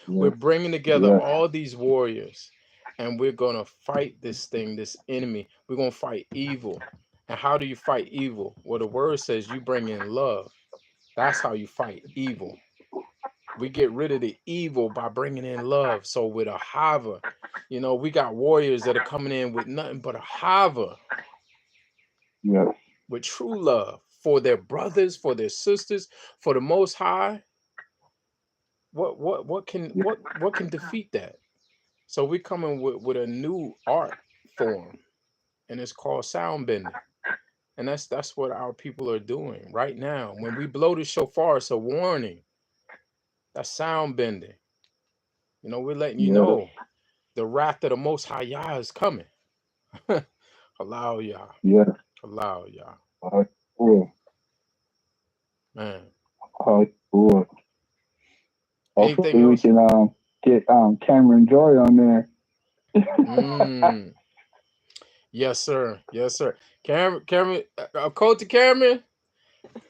We're bringing together all these warriors, and we're going to fight this thing, this enemy. We're going to fight evil. And how do you fight evil? Well, the word says you bring in love. That's how you fight evil. We get rid of the evil by bringing in love. So with AHAVA, you know, we got warriors that are coming in with nothing but AHAVA. Yes. With true love for their brothers, for their sisters, for the Most High. What can defeat that? So we're coming with a new art form, and it's called sound bending. And that's what our people are doing right now. When we blow the shofar, it's a warning. That's sound bending. You know, we're letting you know the wrath of the Most High Yah is coming. Allow Yah. Yeah. Allow Yah. Cool. Man. Cool. Anything Hopefully else? we can get Cameron Joy on there. Yes, sir. Yes, sir. Cameron, Achoti Cameron.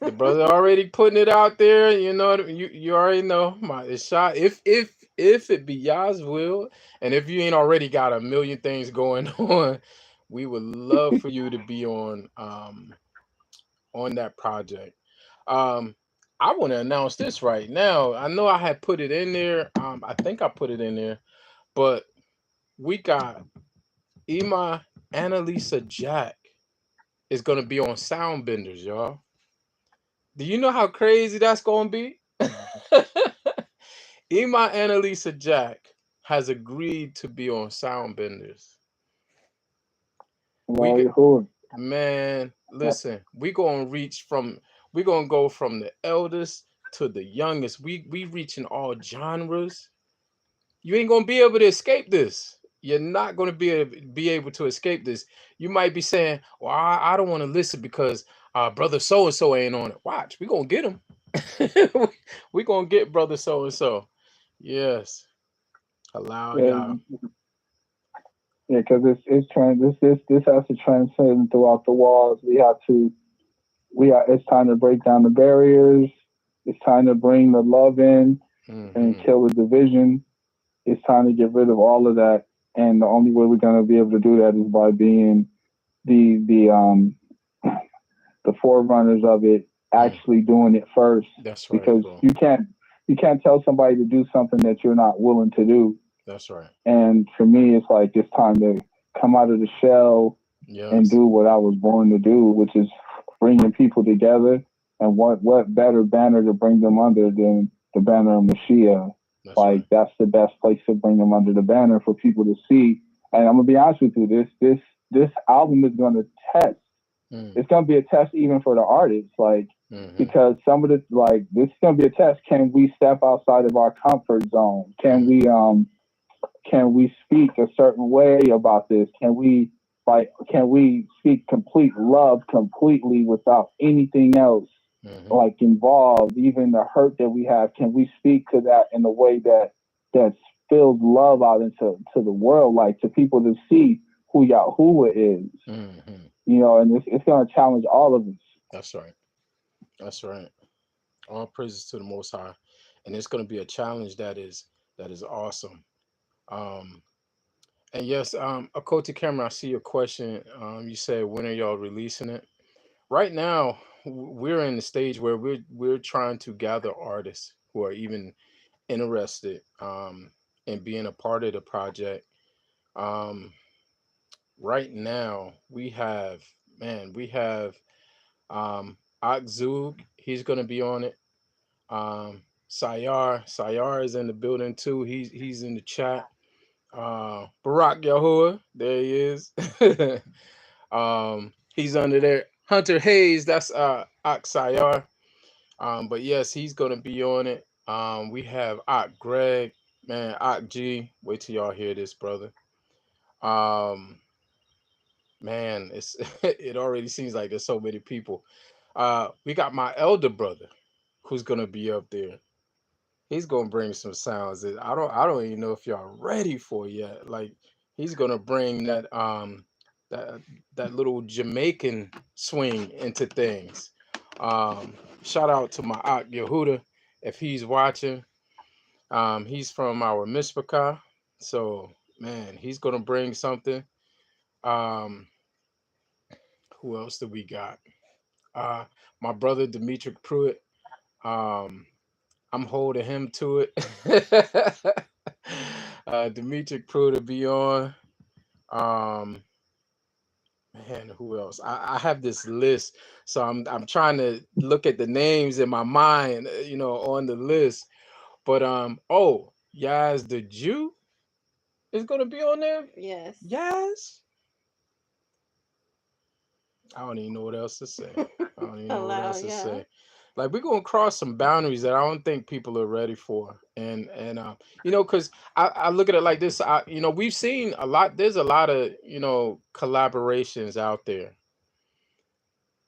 The brother already putting it out there. You know, you already know my shot. If it be Yah's will, and if you ain't already got a million things going on, we would love for you to be on that project. I want to announce this right now. I know I had put it in there. I think I put it in there, but we got Annalisa Jack is gonna be on Soundbenders, y'all. Do you know how crazy that's gonna be? Annalisa Jack has agreed to be on Soundbenders. Man, listen, we're gonna go from the eldest to the youngest. We reaching all genres. You ain't gonna be able to escape this. You're not gonna be able to escape this. You might be saying, "Well, I don't want to listen because brother so and so ain't on it." Watch, we gonna get him. We gonna get brother so and so. Yes, allow y'all. Yeah, because it's trying. This has to transcend throughout the walls. It's time to break down the barriers. It's time to bring the love in and kill the division. It's time to get rid of all of that. And the only way we're going to be able to do that is by being the forerunners of it, actually doing it first. That's right. Because bro. you can't tell somebody to do something that you're not willing to do. That's right. And for me, it's like it's time to come out of the shell and do what I was born to do, which is bringing people together. And what better banner to bring them under than the banner of Mashiach? That's the best place to bring them under the banner for people to see. And I'm gonna be honest with you, this album is gonna test. It's gonna be a test even for the artists, because some of this is gonna be a test. Can we step outside of our comfort zone? Can we speak a certain way about this? Can we speak complete love completely without anything else involved, even the hurt that we have? Can we speak to that in a way that spills love out into the world, to people to see who YAHUAH is? You know, and it's going to challenge all of us. That's right. That's right. All praises to the Most High, and it's going to be a challenge that is awesome. And yes, Achoti Cameron, I see your question. You said, when are y'all releasing it? Right now, we're in the stage where we're trying to gather artists who are even interested in being a part of the project. Right now, we have Akzug. He's going to be on it. Sayar is in the building too. He's in the chat. Barack Yahuah, there he is. He's under there. Hunter Hayes, that's Sayar. But yes, he's gonna be on it. We have Greg, man, G. Wait till y'all hear this, brother. Man, it's it already seems like there's so many people. We got my elder brother who's gonna be up there. He's gonna bring some sounds that I don't even know if y'all ready for yet. Like he's gonna bring that that little Jamaican swing into things. Shout out to my Aunt Yehuda if he's watching. He's from our Mishpachah, so man, he's gonna bring something. Um, who else do we got? My brother Dimitri Pruitt. I'm holding him to it. Dimitri Pruitt to be on. Man, who else? I have this list, so I'm trying to look at the names in my mind, on the list. But oh, Yaz the Jew is gonna be on there. Yes. Yaz. I don't even know what else to say. I don't even know what else to say. Like we're gonna cross some boundaries that I don't think people are ready for, and because I look at it like this. We've seen a lot. There's a lot of collaborations out there,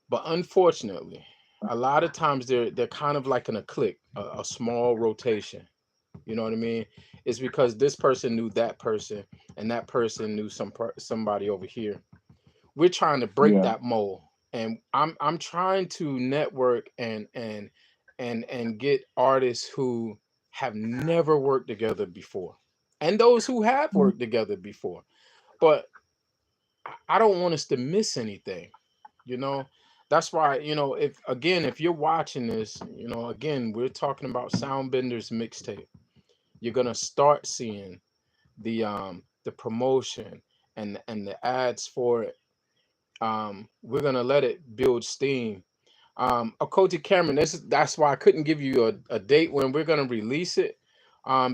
but unfortunately, a lot of times they're kind of like in a clique, a small rotation. You know what I mean? It's because this person knew that person, and that person knew somebody over here. We're trying to break that mold, and I'm trying to network and get artists who have never worked together before, and those who have worked together before. But I don't want us to miss anything. That's why if you're watching this, again, we're talking about Soundbender's mixtape. You're gonna start seeing the promotion and the ads for it. We're gonna let it build steam. Achoti Cameron, that's why I couldn't give you a date when we're gonna release it.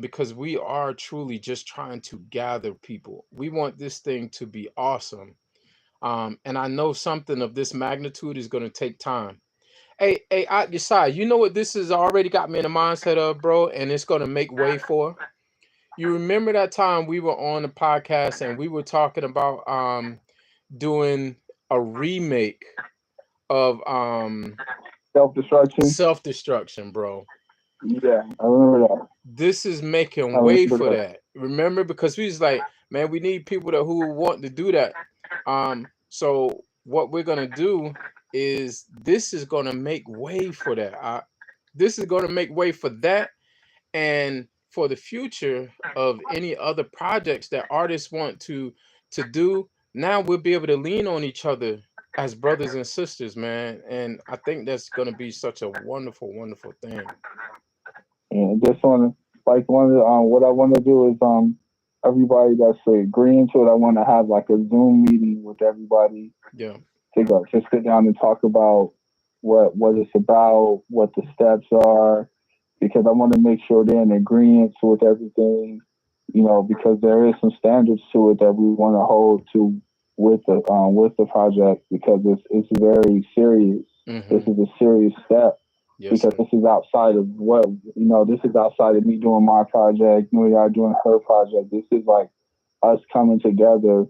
Because we are truly just trying to gather people. We want this thing to be awesome. And I know something of this magnitude is gonna take time. Hey, Yasad, you know what this has already got me in the mindset of, bro, and it's gonna make way for. You remember that time we were on the podcast and we were talking about doing a remake of self-destruction, bro. Yeah, I remember that. This is making way for that. Remember, because we was like, man, we need people who want to do that. So what we're gonna do is this is gonna make way for that. This is gonna make way for that, and for the future of any other projects that artists want to do. Now we'll be able to lean on each other as brothers and sisters, man. And I think that's going to be such a wonderful, wonderful thing. And just want to what I want to do is everybody that's agreeing to it. I want to have like a Zoom meeting with everybody. Yeah. To sit down and talk about what it's about, what the steps are, because I want to make sure they're in agreement with everything, because there is some standards to it that we want to hold to with the project, because it's very serious. Mm-hmm. This is a serious step. Yes, because sir. This is outside of this is outside of me doing my project, NuriYah doing her project. This is like us coming together,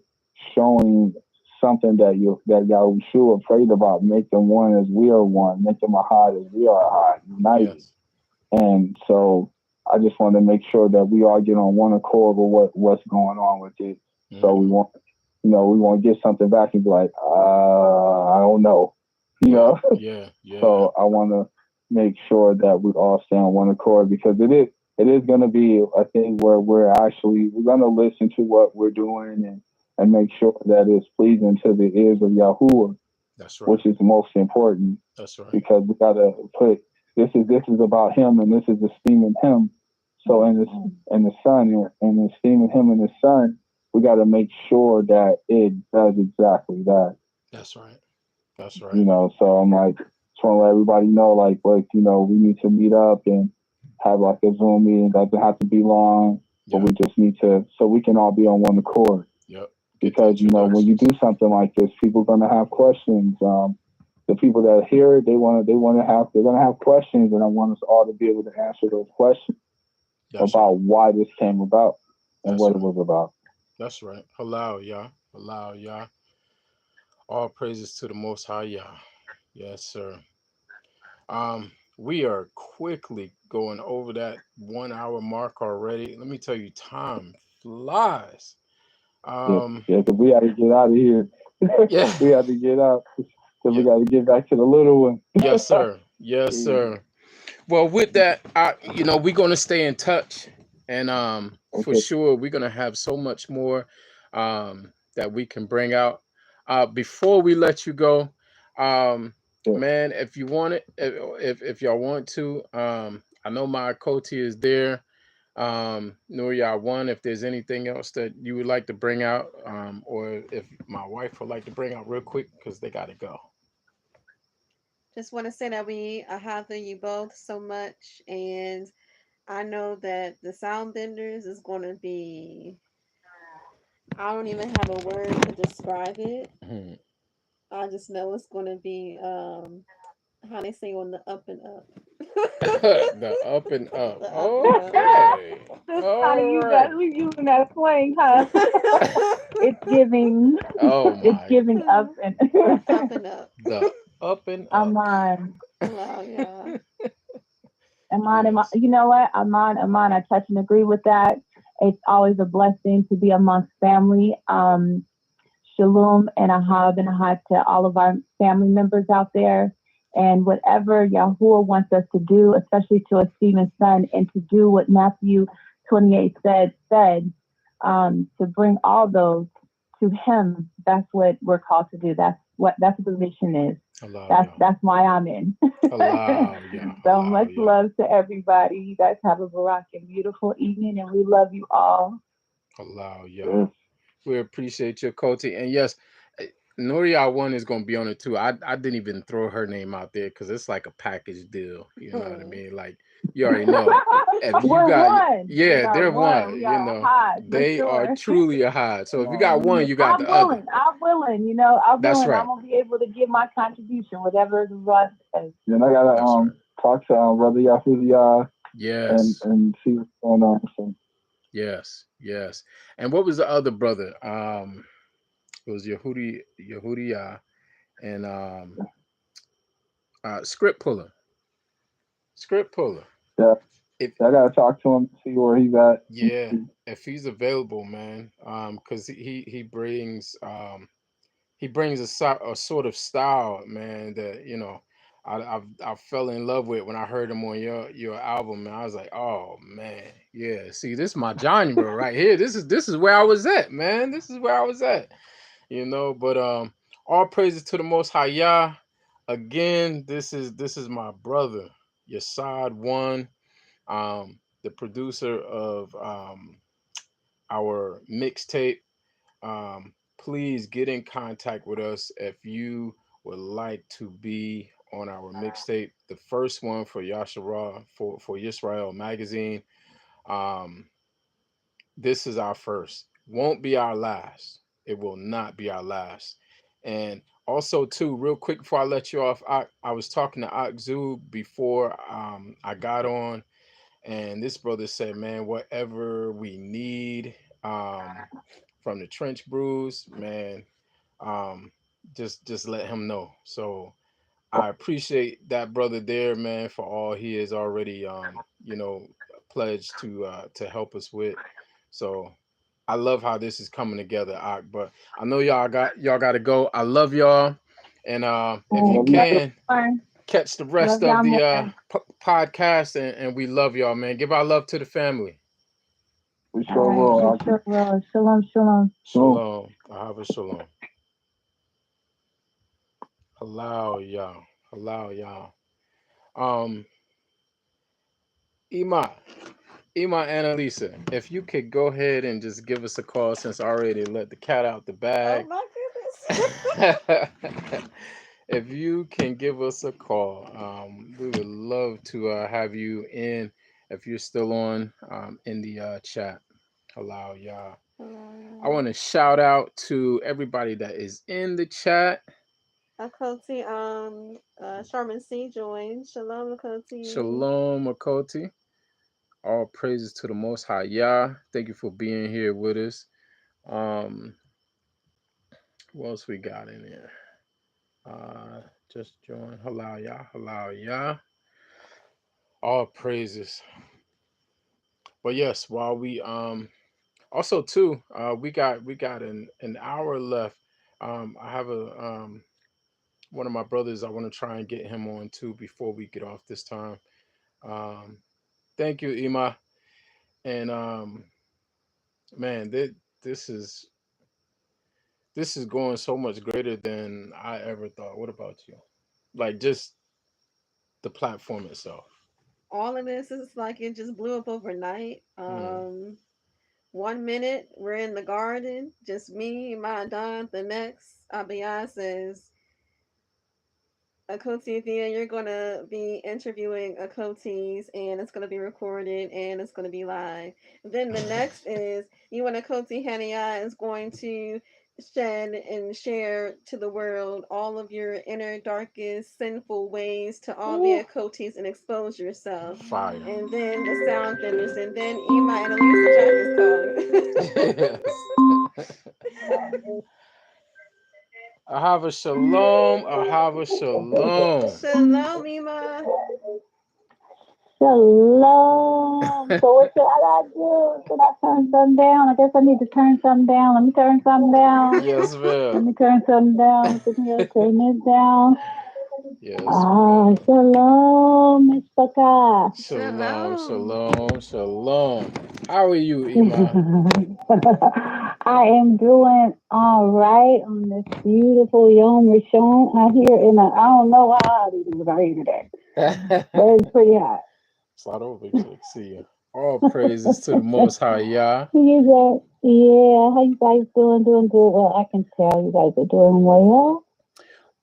showing something that Yahuwah prayed about. Make them one as we are one. Make them ahad as we are ahad. United. Yes. And so I just want to make sure that we all get on one accord with what's going on with it. Mm-hmm. So we want to get something back and be like, I don't know, Yeah. So I want to make sure that we all stay on one accord, because it is going to be a thing where we're going to listen to what we're doing and make sure that it's pleasing to the ears of Yahuwah. That's right. Which is the most important. That's right. Because we got to put this is about him, and this is esteeming him. So in the son, and esteeming him and the son, we got to make sure that it does exactly that. That's right. So I'm like, just want to let everybody know, we need to meet up and have like a Zoom meeting. It doesn't have to be long, but we just need to, so we can all be on one accord. Yep. Because, you know, when you do something like this, people are going to have questions. The people that hear it, they're going to have questions, and I want us all to be able to answer those questions about why this came about and what it was about. That's right. Halal, Yah. Halal, Yah. All praises to the Most High, Yah. Yes, sir. We are quickly going over that 1 hour mark already. Let me tell you, time flies. Because we got to get out of here. Yeah. We got to get out. So we got to get back to the little one. Yes, sir. Yes, sir. Well, with that, we're going to stay in touch. And for sure, we're going to have so much more that we can bring out. Before we let you go, man, if you want it, if y'all want to, I know my Achoti is there. NuriYah one, if there's anything else that you would like to bring out, or if my wife would like to bring out real quick, because they got to go. Just want to say that we AHAVA you both so much, and I know that the sound benders is going to be, I don't even have a word to describe it. I just know it's going to be, how they say, on the up and up. The up and up. Okay. We using that slang, huh? It's giving. Oh my. It's giving up and up and up. The up and up. Aman. Wow, yeah. Aman, you know what? Aman, I touch and agree with that. It's always a blessing to be amongst family. Shalom and Ahab and Ahad to all of our family members out there. And whatever YAHUAH wants us to do, especially to a Stephen's son, and to do what Matthew 28 said, to bring all those to him. That's what we're called to do. That's what the mission is. That's why I'm in. So much love to everybody. You guys have a barak and beautiful evening, and we love you all. We appreciate your Achoti. And yes, NuriYah one is gonna be on it too. I didn't even throw her name out there because it's like a package deal. You know what I mean? Like, you already know. If you got, they're one. You know, they are truly a high. So if you got one, you got the other. I'm willing. You know, I'm That's willing. right. I'm gonna be able to give my contribution, whatever the rest is. And I gotta talk to Brother Yahuwah. Yes. And see what's going on. So. Yes. And what was the other brother? It was Yehudiyah and Script Puller. Yeah. I gotta talk to him, see where he's at. Yeah, if he's available, man. Because he brings a sort of style, man, that I fell in love with when I heard him on your album, and I was like, oh man, yeah. See, this is my genre right here. This is where I was at, man. This is where I was at. But all praises to the Most High Yah. Again, this is my brother, Yasad one, the producer of our mixtape. Please get in contact with us if you would like to be on our mixtape. The first one for Yasharah, for Yisra'ELMagazine. This is our first. Won't be our last. It will not be our last. And also, too, real quick before I let you off, I was talking to Akzu before I got on, and this brother said, man, whatever we need from the Trench Brews, man, just let him know. So I appreciate that brother there, man, for all he has already pledged to help us with. So I love how this is coming together, but I know y'all got to go. I love y'all, and if you can catch the rest of the podcast, and we love y'all, man. Give our love to the family. We sure will. Shalom. Shalom. AHAVA shalom. Allow y'all. Ima and LISSA, if you could go ahead and just give us a call, since I already let the cat out the bag. Oh my goodness. If you can give us a call, we would love to have you in if you're still on in the chat. Hello, y'all. I want to shout out to everybody that is in the chat. Achoti, Sharman C joined. Shalom, Achoti. Shalom, Achoti. All praises to the Most High Yah. Thank you for being here with us. What else we got in here? Just join. Halal Yah, Halal Yah. All praises. But yes, while we also too, we got an hour left. I have a one of my brothers. I want to try and get him on too before we get off this time. Thank you, Ima. And man, this is going so much greater than I ever thought. What about you? Like just the platform itself. All of this is like it just blew up overnight. 1 minute we're in the garden, just me, my Don. The next, Aviyah says, Achoti, Aviyah, you're gonna be interviewing Achotis, and it's gonna be recorded, and it's gonna be live. Then the next is you and Achoti Hanaya is going to shed and share to the world all of your inner darkest sinful ways to all the Achotis and expose yourself. Fire. And then the sound thinners, and then Ima and Elisa Jack is calling. AHAVA shalom, AHAVA shalom. Shalom, Ima. Shalom. So what should I do? Should I turn something down? I guess I need to turn something down. Let me turn something down. Yes, ma'am. Let me turn something down. Let me turn this down. Yes. Shalom, Mishpaka. Shalom, shalom, shalom. How are you, Ima? I am doing all right on this beautiful Yom Rishon out here in I don't know how hot it is out here today, but it's pretty hot. Slide over, see you. All praises to the Most High Yah. Yeah, how you guys doing? Doing good. Well, I can tell you guys are doing well.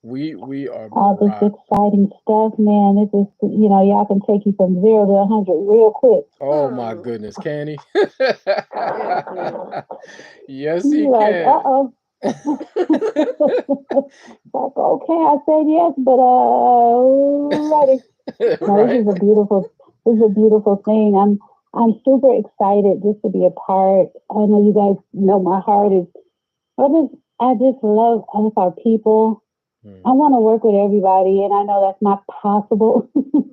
We are all this exciting stuff, man. It just y'all can take you from 0 to 100 real quick. Oh my goodness, can he? Yes, he like, can. Uh-oh. Like, okay, I said yes, but ready. No, Right. This is a beautiful thing. I'm super excited just to be a part. I know you guys know my heart is. I just love our people. I want to work with everybody, and I know that's not possible.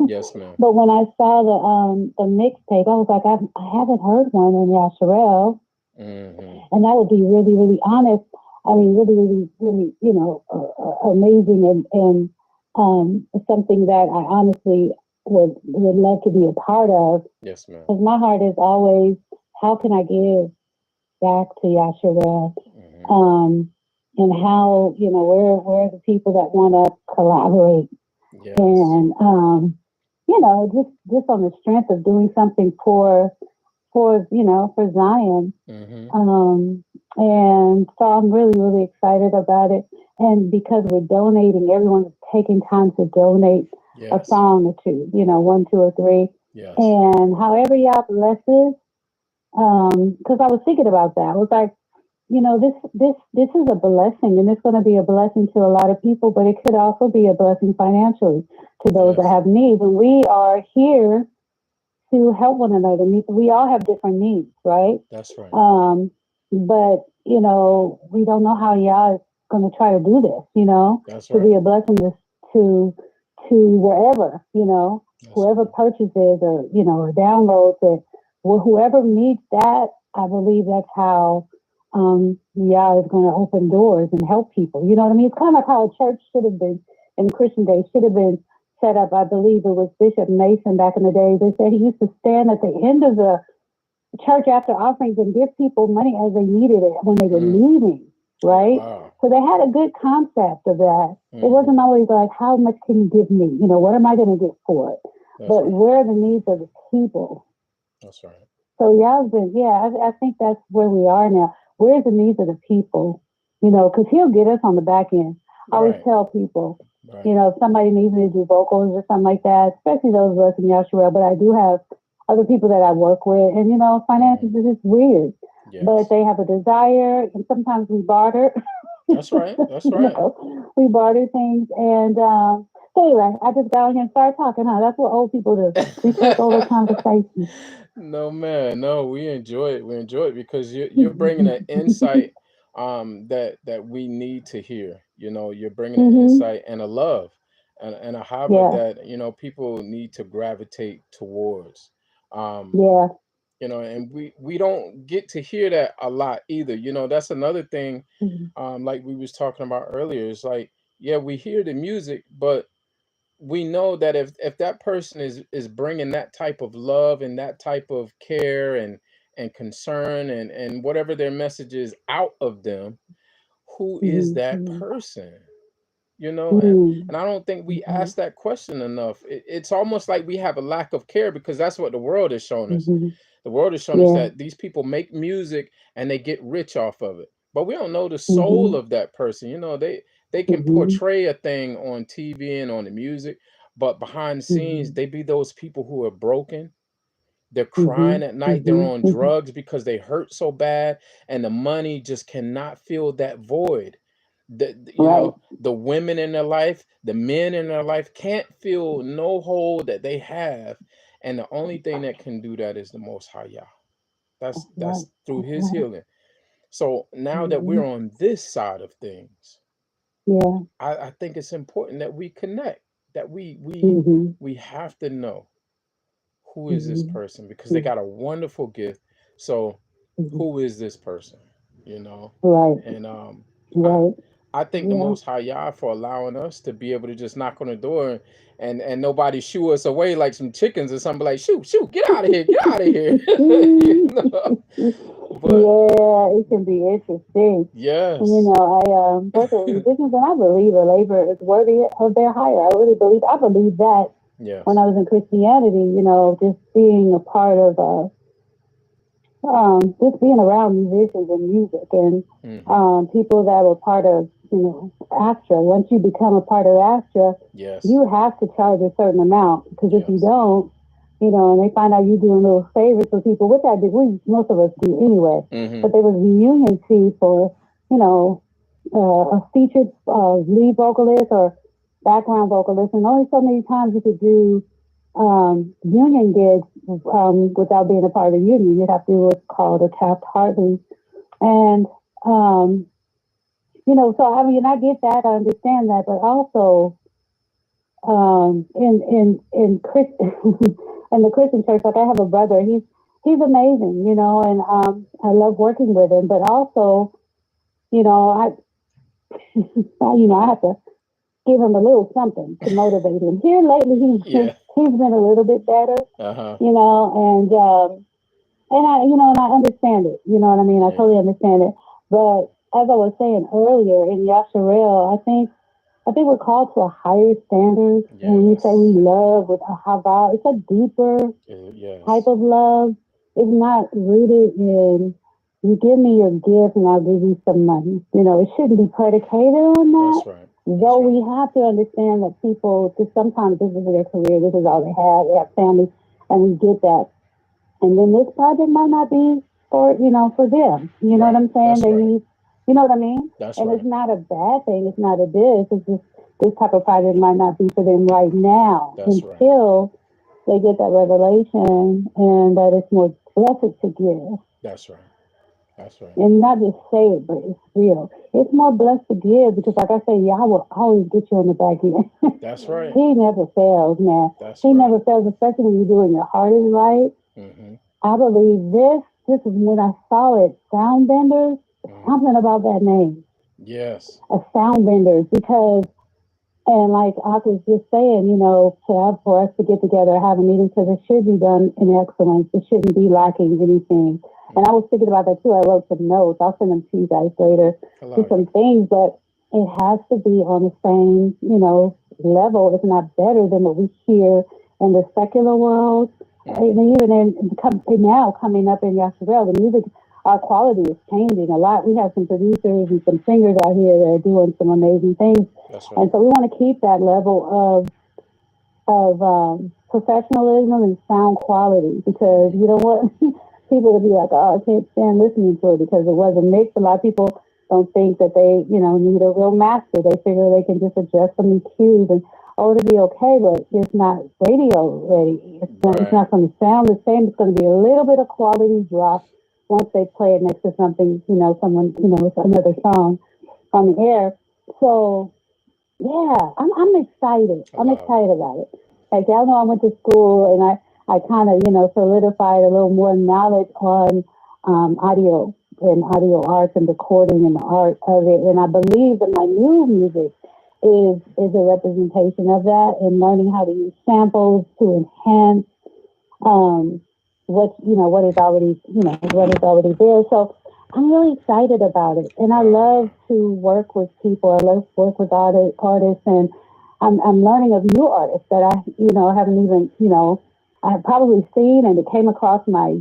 Yes, ma'am. But when I saw the mixtape, I was like, I haven't heard one in Yisra'el, and that would be really, really honest. I mean, really, really, really, amazing, and something that I honestly would love to be a part of. Yes, ma'am. Because my heart is always, how can I give back to Yisra'el? And how, where are the people that want to collaborate? Yes. And, just on the strength of doing something for Zion. And so I'm really, really excited about it. And because we're donating, everyone's taking time to donate a song or two, 1, 2, or 3. Yes. And however y'all blesses, because I was thinking about that. I was like, this is a blessing, and it's going to be a blessing to a lot of people, but it could also be a blessing financially to those that have needs. And we are here to help one another. We all have different needs, right? That's right. But, we don't know how y'all is going to try to do this, That's to right. be a blessing to wherever, whoever purchases or, or downloads it, or whoever needs that. I believe that's how Yah is going to open doors and help people. You know what I mean? It's kind of like how a church should have been in Christian days, should have been set up. I believe it was Bishop Mason back in the day. They said he used to stand at the end of the church after offerings and give people money as they needed it when they were leaving, right? Wow. So they had a good concept of that. It wasn't always like, how much can you give me? What am I going to get for it? But where are the needs of the people? That's right. So Yah's been, I think that's where we are now. Where's the needs of the people? Because he'll get us on the back end. I always tell people, if somebody needs me to do vocals or something like that, especially those of us in Yisrael, but I do have other people that I work with, and finances is just weird. But they have a desire, and sometimes we barter. That's right. That's right. We barter things, and anyway, I just got on here and started talking. Huh? That's what old people do. We take over conversations. No, man, no, we enjoy it. We enjoy it because you're bringing an insight that we need to hear. You're bringing an insight and a love and a AHAVA that people need to gravitate towards. Yeah. And we don't get to hear that a lot either. That's another thing. Like we was talking about earlier, it's like, yeah, we hear the music, but we know that if that person is bringing that type of love and that type of care and concern and whatever their message is out of them, who is that person? And I don't think we ask that question enough. It's almost like we have a lack of care because that's what the world is showing us. The world is showing us that these people make music and they get rich off of it, but we don't know the soul of that person. They can portray a thing on TV and on the music, but behind the scenes, they be those people who are broken. They're crying at night. They're on drugs because they hurt so bad, and the money just cannot fill that void. The women in their life, the men in their life can't fill no hole that they have, and the only thing that can do that is the Most High Yah. That's through His healing. So now that we're on this side of things, I think it's important that we connect, that we have to know who is this person because they got a wonderful gift. So who is this person? And I thank the Most High Yah for allowing us to be able to just knock on the door and nobody shoo us away like some chickens or something, like shoot, get out of here, get out of here. But, it can be interesting. Yes. I work in business, and I believe a labor is worthy of their hire. I believe that. Yes. When I was in Christianity, just being a part of just being around musicians and music and people that were part of Astra. Once you become a part of Astra, you have to charge a certain amount, because if you don't, and they find out you doing little favors for people, which I did, most of us do anyway. But there was a union fee for a featured lead vocalist or background vocalist, and only so many times you could do union gigs without being a part of the union. You'd have to do what's called a Taft-Hartley. And so I get that, I understand that, but also in the Christian church, like I have a brother, he's amazing, and I love working with him, but also I have to give him a little something to motivate him. Here lately, he's been a little bit better, and I understand it. You know what I mean? I totally understand it. But as I was saying earlier in Yisra'el, I think we're called to a higher standard. When we say we love with AHAVA, it's a deeper type of love. It's not rooted in, you give me your gift and I'll give you some money. It shouldn't be predicated on that. That's right. Though we have to understand that people, just sometimes this is their career, this is all they have families, and we get that. And then this project might not be for them. You know what I'm saying? They need, you know what I mean? And it's not a bad thing. It's not a diss. It's just this type of project might not be for them right now until they get that revelation and that it's more blessed to give. That's right. That's right. And not just say it, but it's real. It's more blessed to give because, like I say, Yah will always get you on the back end. That's right. He never fails, man. He never fails, especially when you're doing your heart is right. I believe this is when I saw it, Sound Benders, something about that name. Yes. A Sound Benders, because, and like I was just saying, for us to get together, have a meeting, because it should be done in excellence. It shouldn't be lacking anything. And I was thinking about that too. I wrote some notes. I'll send them to you guys later. Just some things, but it has to be on the same, level, if not better than what we hear in the secular world. And even now coming up in Yisra'el, the music, our quality is changing a lot. We have some producers and some singers out here that are doing some amazing things. And so we want to keep that level of professionalism and sound quality, because you know what? People would be like, oh, I can't stand listening to it because it wasn't mixed. A lot of people don't think that they, need a real master. They figure they can just adjust some EQs and, oh, it'll be okay, but it's not radio ready. It's not going to sound the same. It's going to be a little bit of quality drop once they play it next to something, someone, another song on the air. So, yeah, I'm excited. I'm excited about it. Like, y'all know I went to school and I kind of, solidified a little more knowledge on audio and audio arts and recording and the art of it. And I believe that my new music is a representation of that, and learning how to use samples to enhance what is already there. So I'm really excited about it, and I love to work with people. I love to work with artists, and I'm learning of new artists that I haven't even I have probably seen, and it came across my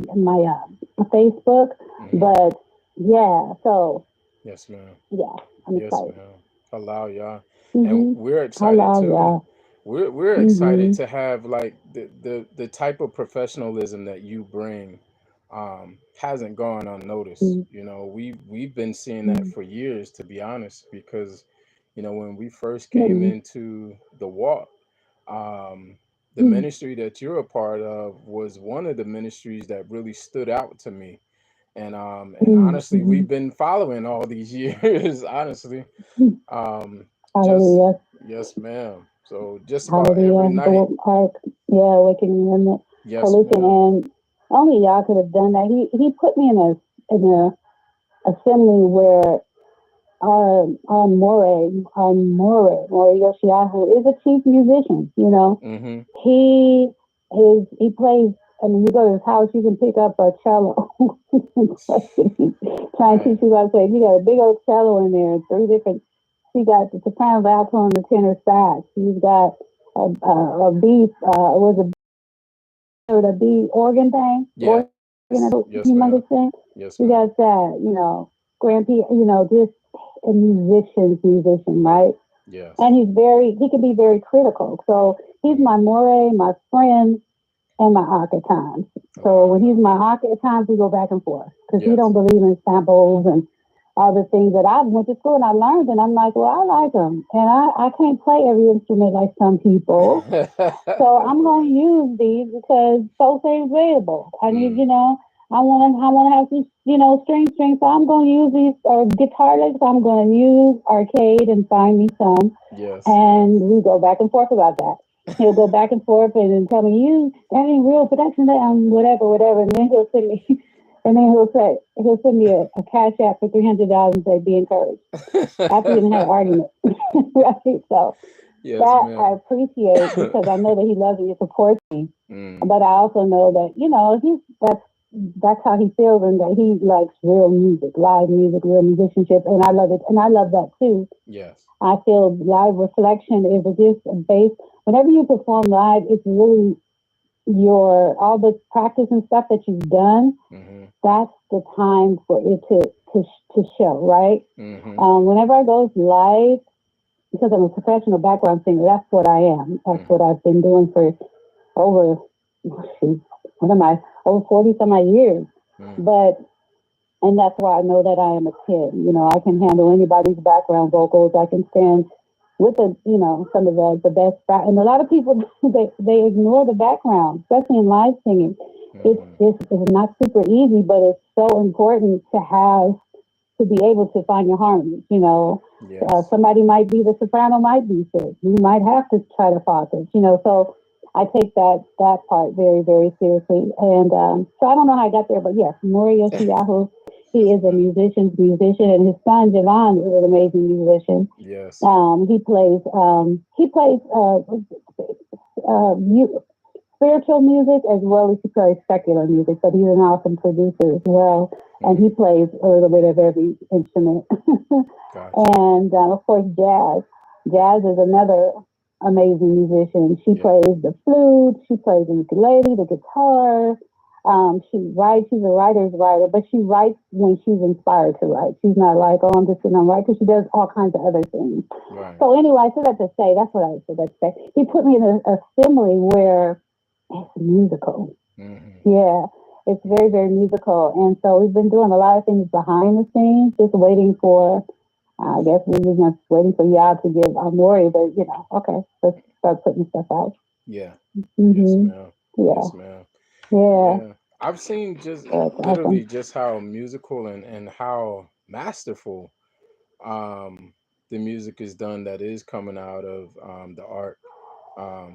Facebook, but yeah. So yes, ma'am. Yeah, I'm excited. Yes, ma'am. Allow y'all, Mm-hmm. and we're excited too. Y'all. We're excited to have like the type of professionalism that you bring hasn't gone unnoticed. We've been seeing that for years, to be honest, because when we first came into the walk, the ministry that you're a part of was one of the ministries that really stood out to me. And honestly, we've been following all these years, honestly. Hallelujah. Yes, ma'am. So just about every Hallelujah. night. Awakening in the Yes, coalition, ma'am. and only y'all could have done that. He put me in a assembly where our Yoshiyahu is a chief musician. Mm-hmm. He plays. I mean, you go to his house, you can pick up a cello. Trying to teach you how to play. He got a big old cello in there, three different. He got the soprano, the alto, and the tenor sax. He's got a beat. The beat organ thing. Yeah. Organ, Yes, humongous thing. Yes, You ma'am. got that. Grand piano. Just a musician, right? Yes. And he can be very critical. So he's my more, my friend, and my Ak at times. So when he's my Ak at times, we go back and forth because he don't believe in samples and all the things that I went to school and I learned, and I'm like, well, I like them, and I can't play every instrument like some people, so I'm going to use these because both are available. I need, I want to have some, strings. So I'm going to use these, or guitar licks. I'm going to use arcade and find me some. Yes. And we go back and forth about that. He'll go back and forth and then tell me, that ain't real production, whatever. And then he'll send me, he'll send me a cash app for $300 and say, be encouraged. After we had an argument. Right? So yes, that ma'am. I appreciate because I know that he loves me and supports me. But I also know that, that's how he feels, and that he likes real music, live music, real musicianship. And I love it. And I love that too. Yes. I feel live reflection is just based. Whenever you perform live, it's really all the practice and stuff that you've done. Mm-hmm. That's the time for it to show, right? Mm-hmm. Whenever I go live, because I'm a professional background singer, that's what I am. That's what I've been doing for over 40 some odd years. And that's why I know that I am a kid. I can handle anybody's background vocals. I can stand with some of the best. And a lot of people, they ignore the background, especially in live singing. It's not super easy, but it's so important to be able to find your harmonies. Yes. Somebody might be the soprano, might be sick. You might have to try to falter. So I take that part very, very seriously. And so I don't know how I got there, but yes, NuriYah, he is a musician, and his son Javon is an amazing musician. Yes. He plays spiritual music as well as he plays secular music, but he's an awesome producer as well. And he plays a little bit of every instrument. Gotcha. And of course, jazz. Jazz is another amazing musician. She plays the flute, she plays the ukulele, the guitar. She writes, she's a writer's writer, but she writes when she's inspired to write. She's not like, oh, I'm just going to write, because she does all kinds of other things. Right. So anyway, I said that to say, that's what I said that to say. He put me in a assembly where it's musical. Mm-hmm. Yeah, it's very, very musical. And so we've been doing a lot of things behind the scenes, just waiting for, I guess we were just waiting for y'all to give Amori, but okay, let's start putting stuff out. Yeah. Yes, Mm-hmm. ma'am. Yeah. Yes, ma'am. Yeah. Yeah. I've seen just That's literally awesome. just how musical and how masterful the music is done that is coming out of the art.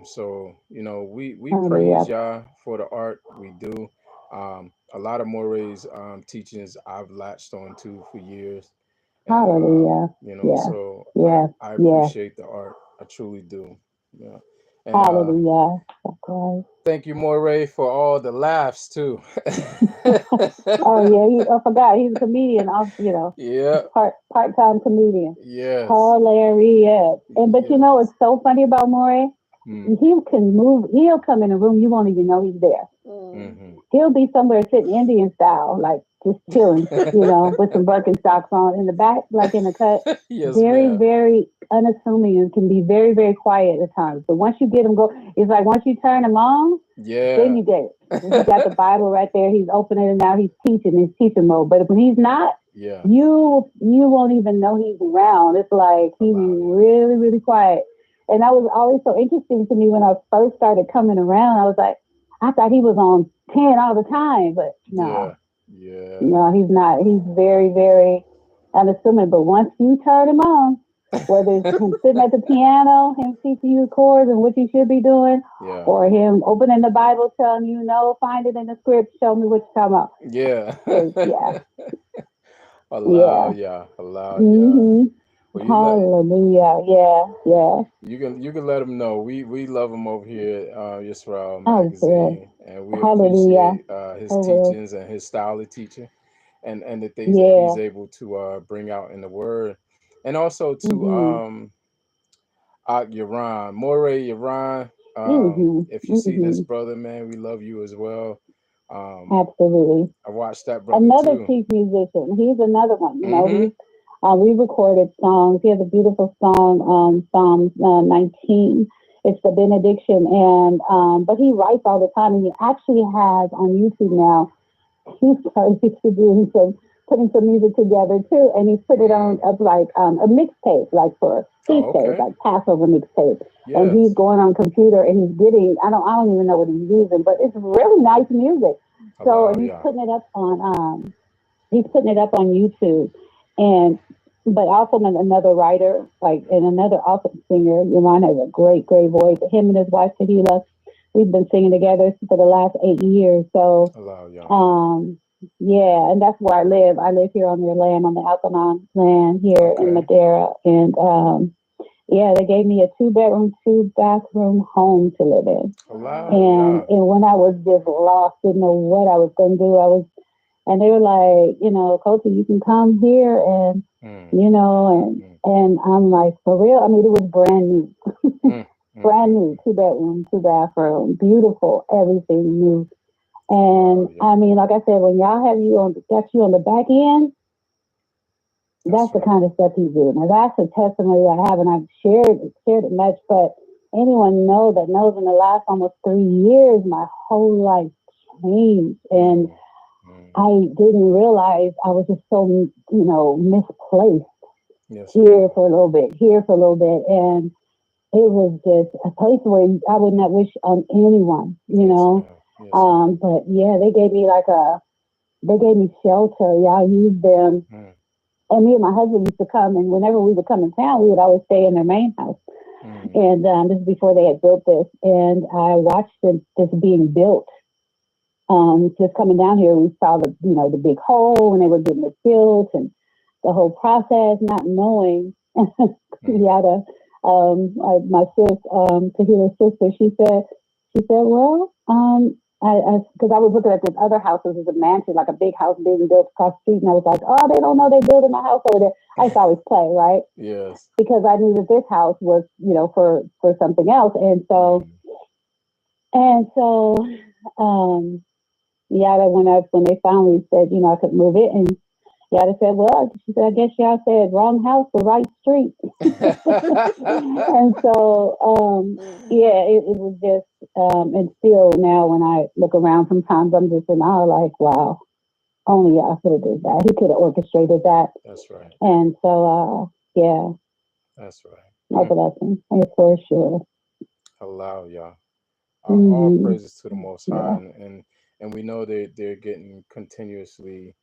So we praise Hallelujah. y'all for the art. We do. A lot of Moray's teachings I've latched on to for years, and Hallelujah. Yeah. so Yeah. I Yeah. appreciate the art. I truly do. Yeah, and Hallelujah. That's right. thank you, Moray, for all the laughs too. Oh yeah, I forgot he's a comedian. Yeah. Part-time comedian. Yes. Hilarious. But Yes. what's so funny about Maury? Mm. He can move. He'll come in a room, you won't even know he's there. Mm-hmm. He'll be somewhere sitting Indian style, like just chilling, with some Birkenstocks on in the back, like in a cut. Yes, Very, ma'am. very unassuming and can be very, very quiet at times. But once you get him it's like once you turn him on, then Yeah. you get it. He got the Bible right there. He's opening it now. He's teaching. He's teaching mode. But when he's not, Yeah. you won't even know he's around. It's like he's really, really quiet. And that was always so interesting to me when I first started coming around. I was like, I thought he was on 10 all the time, but no. Yeah. No, he's not. He's very, very unassuming. But once you turn him on, whether it's him sitting at the piano, him teaching you chords and what you should be doing, Yeah. or him opening the Bible, telling you, no, find it in the script, show me what you're talking about. Yeah. Yeah. Allow Yeah. ya. Allow ya. Mm-hmm. Well, Hallelujah. Yeah. Yeah. you can let them know we love him over here at Yisra'el Oh, good. Magazine, and we Hallelujah. appreciate his I will. teachings and his style of teaching, and the things that Yeah. he's able to bring out in the word, and also to Mm-hmm. Yaran, Moray Yaran. Mm-hmm. If you see this Mm-hmm. brother, man, we love you as well. Absolutely. I watched that brother Another too. chief musician. He's another one. Mm-hmm. We recorded songs. He has a beautiful song, Psalms 19. It's the benediction, and but he writes all the time, and he actually has on YouTube now. He's started to do. He said putting some music together too, and he's put it on up like a mixtape, like for feast days, like Passover mixtape. Yes. And he's going on computer, and he's getting. I don't even know what he's using, but it's really nice music. So and he's putting it up on YouTube, and but also another writer, like and another awesome singer. Yaron has a great, great voice. Him and his wife Tahila, we've been singing together for the last 8 years. So, yeah, and that's where I live. I live here on their land, on the Alkanon land here in Madeira, and yeah, they gave me a 2-bedroom, 2-bathroom home to live in. And when I was just lost, didn't know what I was going to do, and they were like, Coach, you can come here and, and I'm like, for real? I mean, it was brand new, brand new, 2-bedroom, 2-bathroom, beautiful, everything new. And I mean, like I said, when y'all got you on the back end, that's the kind of stuff he's doing. Now that's a testimony I have, and I've shared it much, but anyone knows in the last almost 3 years, my whole life changed. And I didn't realize I was just so, misplaced here for a little bit, and it was just a place where I would not wish on anyone, but yeah, they gave me shelter. Yeah, I used them. And me and my husband used to come, and whenever we would come in town, we would always stay in their main house. And this is before they had built this, and I watched this being built. Just coming down here, we saw the big hole when they were getting it built, and the whole process, not knowing. Yada, my sis, Tahira's sister, she said, well, because I was looking at this other house, it was a mansion, like a big house being built across the street, and I was like, oh, they don't know they're building a house over there. I used to always play, right? Yes. Because I knew that this house was, for something else, and so, Yada, when they finally said, I could move it, and Yada said, well, she said, I guess y'all said wrong house, the right street. And so, yeah, it was just, And still now when I look around, sometimes I'm just in awe, like, wow, only Yah could have did that. He could have orchestrated that. That's right. And so, yeah, That's right. no blessing, for sure. Allow Yah. All praises to the Most High, Yeah. and we know they're getting continuously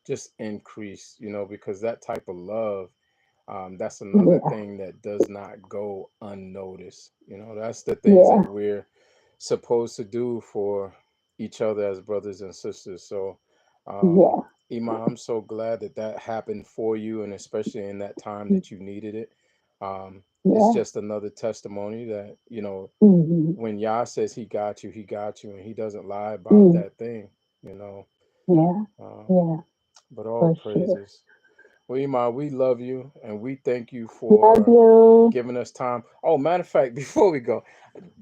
just increased, because that type of love, that's another thing that does not go unnoticed. That's the things that we're supposed to do for each other as brothers and sisters. So, Iman, I'm so glad that happened for you, and especially in that time that you needed it. It's just another testimony that, when Yah says he got you, and he doesn't lie about that thing, but all praises. Well, Iman, we love you, and we thank you for giving us time. Oh, matter of fact, before we go,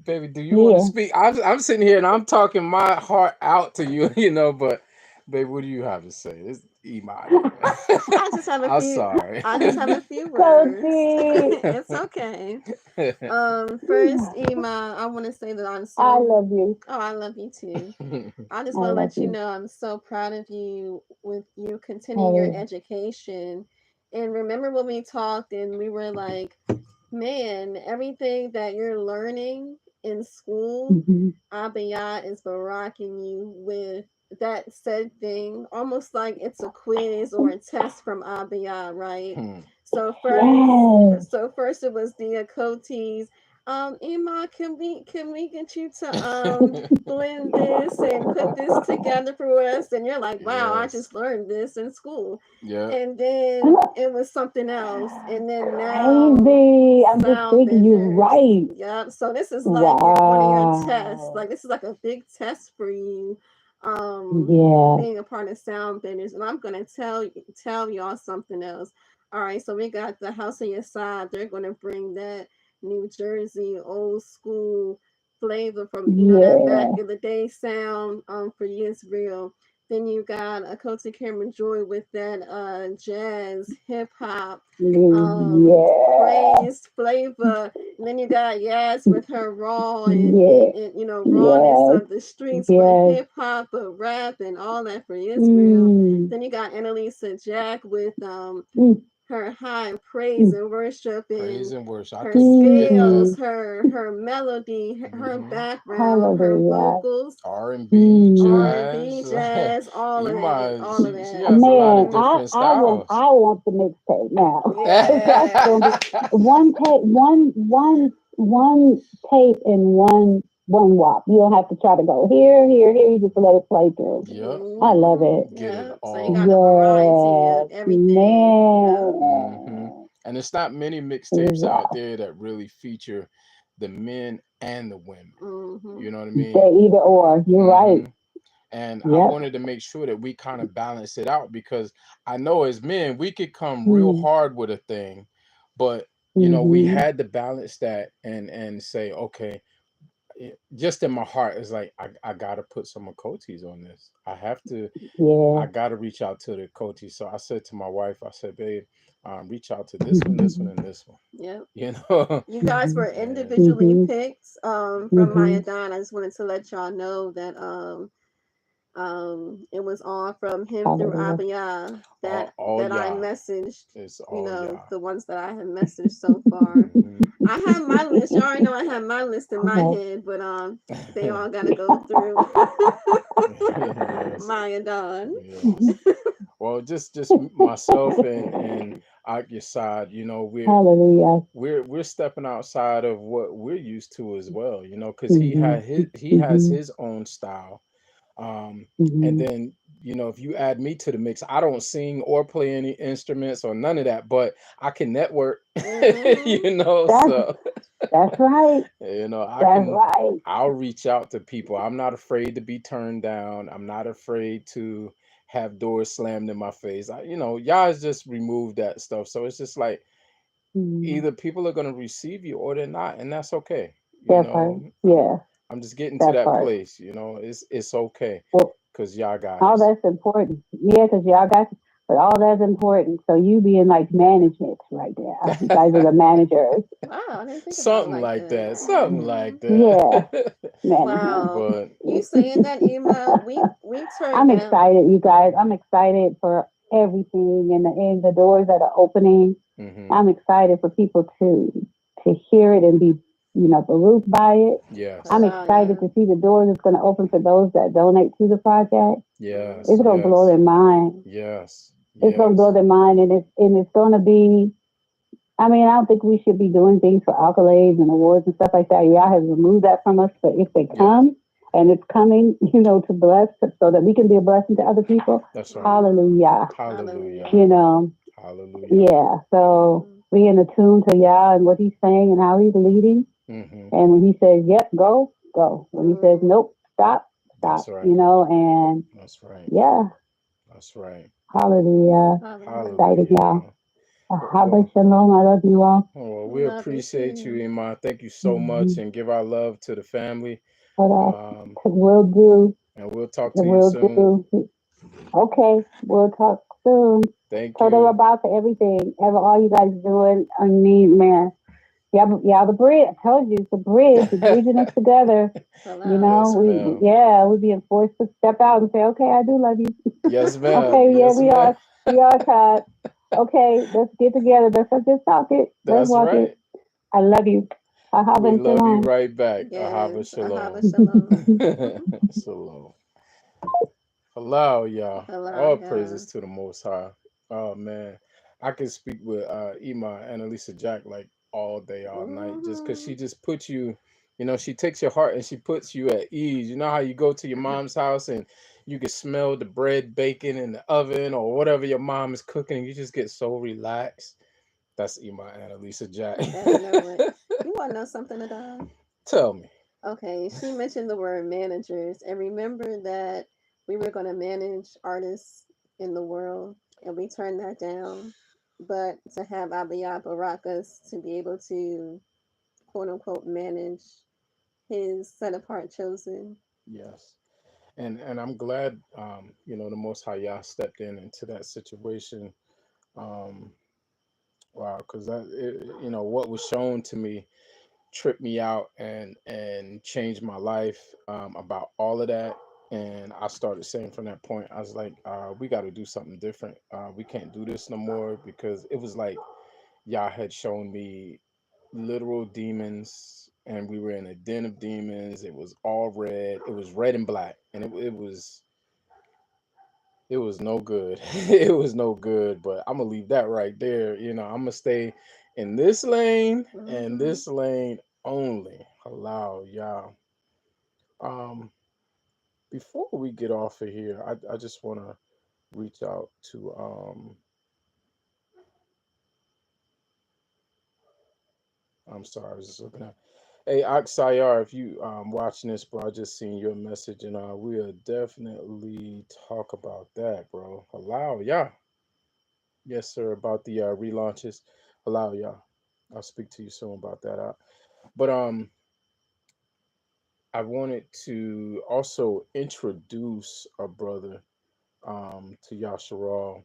baby, do you want to speak? I'm sitting here and I'm talking my heart out to you, but baby, what do you have to say? It's Iman. I just have a I'm few. sorry. I just have a few words. It's okay. First, Iman, I want to say that I'm so. I love you. Oh, I love you too. I just want to let you know I'm so proud of you with you continuing your education. And remember when we talked and we were like, man, everything that you're learning in school, Aviyah is baracking you with that said thing, almost like it's a quiz or a test from Aviyah, right? So first it was the Achotis. Ima, can we get you to blend this and put this together for us? And you're like, wow, I just learned this in school. Yeah. And then it was something else. And then now I'm just thinking you're right. Yep. So this is like one of your tests. Like this is like a big test for you. Being a part of sound benders. And I'm gonna tell y'all something else. All right, so we got the House of Yasad. They're gonna bring that New Jersey old school flavor from that back in the day sound for Yisrael. Then you got Achoti Cameron Joy with that jazz hip hop praise flavor. And then you got Yas with her raw and rawness of the streets with hip hop but rap and all that for Israel. Then you got Annalisa Jack with her high praise and worship and her scales, her melody, her background, her vocals, R&B, jazz, all of that. She has a lot of different styles. I want the mixtape now. Yeah. one tape and one wop. You don't have to try to go here. You just let it play through. Yep. I love it. Get it all. So you got a variety of everything. Man. And it's not many mixtapes out there that really feature the men and the women. You know what I mean? They're either or. You're right. And I wanted to make sure that we kind of balance it out, because I know as men, we could come real hard with a thing, but we had to balance that and say, okay, just in my heart, it's like, I got to put some Achotis on this. I have to, I got to reach out to the Achotis. So I said to my wife, I said, babe, reach out to this one, this one, and this one. Yeah. You guys were individually picked from Mayadan. I just wanted to let y'all know that it was all from him through Aviyah that I messaged. The ones that I have messaged so far. I have my list. You already know I have my list in my head, but they all gotta go through Mayadan. Well, just myself and Yasad, we're stepping outside of what we're used to as well, because he has his own style. And then if you add me to the mix, I don't sing or play any instruments or none of that, but I can network. So that's right. I'll reach out to people. I'm not afraid to be turned down. I'm not afraid to have doors slammed in my face. Y'all just remove that stuff. So it's just like either people are gonna receive you or they're not, and that's okay. I'm just getting to that place, it's okay, because y'all got that's important. Yeah, because y'all got, But all that's important. So you being like management right there. You guys are the managers. Wow, I didn't think about it Something like like that. that. Something like Yeah, that. management. Wow, But you saying that, Emma? We turned I'm down. excited, you guys. I'm excited for everything and the doors that are opening. mhm. I'm excited for people to hear it and be, behooved by it. I'm Yes. Wow, excited yeah. to see the doors it's going to open for those that donate to the project. Yes. It's Mm-hmm. going to blow Yes. their mind. Yes. It's going to blow Yes. their mind, and it's going to be. I mean, I don't think we should be doing things for accolades and awards and stuff like that. Y'all have removed that from us, but if they Yeah. come and it's coming, to bless so that we can be a blessing to other people, That's right. hallelujah. Hallelujah. You know, Hallelujah. yeah. So Mm-hmm. being attuned to Yah and what he's saying and how he's leading. Mhm. And when he says, yep, go, go. When he says, Mm-hmm. nope, stop, That's stop. right. And That's right. yeah, That's right. hallelujah. Hallelujah. Excited, Hallelujah, y'all. y'all. Ahava shalom. I love you all. Well, We we love you appreciate you, too. Iman. Thank you so much, Mm-hmm. and give our love to the family. But Um, we'll do. and we'll talk to you We'll soon. do. Okay, we'll talk soon. Thank Total you. about for everything. Ever all you guys doing. I mean, man. Yeah, the bridge. I told you it's the bridge. You're bridging us together. Hello. Yes, ma'am. We're being forced to step out and say, okay, I do love you. Yes, ma'am. Okay, yeah, Yes, ma'am. we are tired. Okay, let's get together. Let's just talk it. Let's That's walk it. right. I love you. Ahava We and love you shalom. right back. Ahava Yes. Ahava shalom. shalom. Shalom. Hello, y'all. Hello, All yeah. praises to the Most High. Oh man, I can speak with Ima and Elisa Jack like all day, all night, just because Mm-hmm. she just puts you, she takes your heart and she puts you at ease. You know how you go to your mom's house and you can smell the bread baking in the oven or whatever your mom is cooking, and you just get so relaxed. That's Ima and Elisa Jack. You better know it. You want to know something, Adon? Tell me. Okay, she mentioned the word managers, and remember that we were going to manage artists in the world, and we turned that down. But to have Aviyah Barakas to be able to quote unquote manage his set apart chosen. Yes. And I'm glad the Most High Yah stepped in into that situation. Um, wow, because what was shown to me tripped me out and changed my life about all of that. And I started saying from that point, I was like, we got to do something different. We can't do this no more, because it was like Yah had shown me literal demons, and we were in a den of demons. It was all red. It was red and black, and it was no good. It was no good. But I'm gonna leave that right there. I'm gonna stay in this lane and Mm-hmm. this lane only. Allow y'all. Um, before we get off of here, I just wanna reach out to I'm sorry, I was just looking at. Hey, Aksayar, if you watching this, bro, I just seen your message, and we'll definitely talk about that, bro. Allow y'all. Yes, sir, about the relaunches. Allow y'all. I'll speak to you soon about that. But I wanted to also introduce a brother to Yasharal,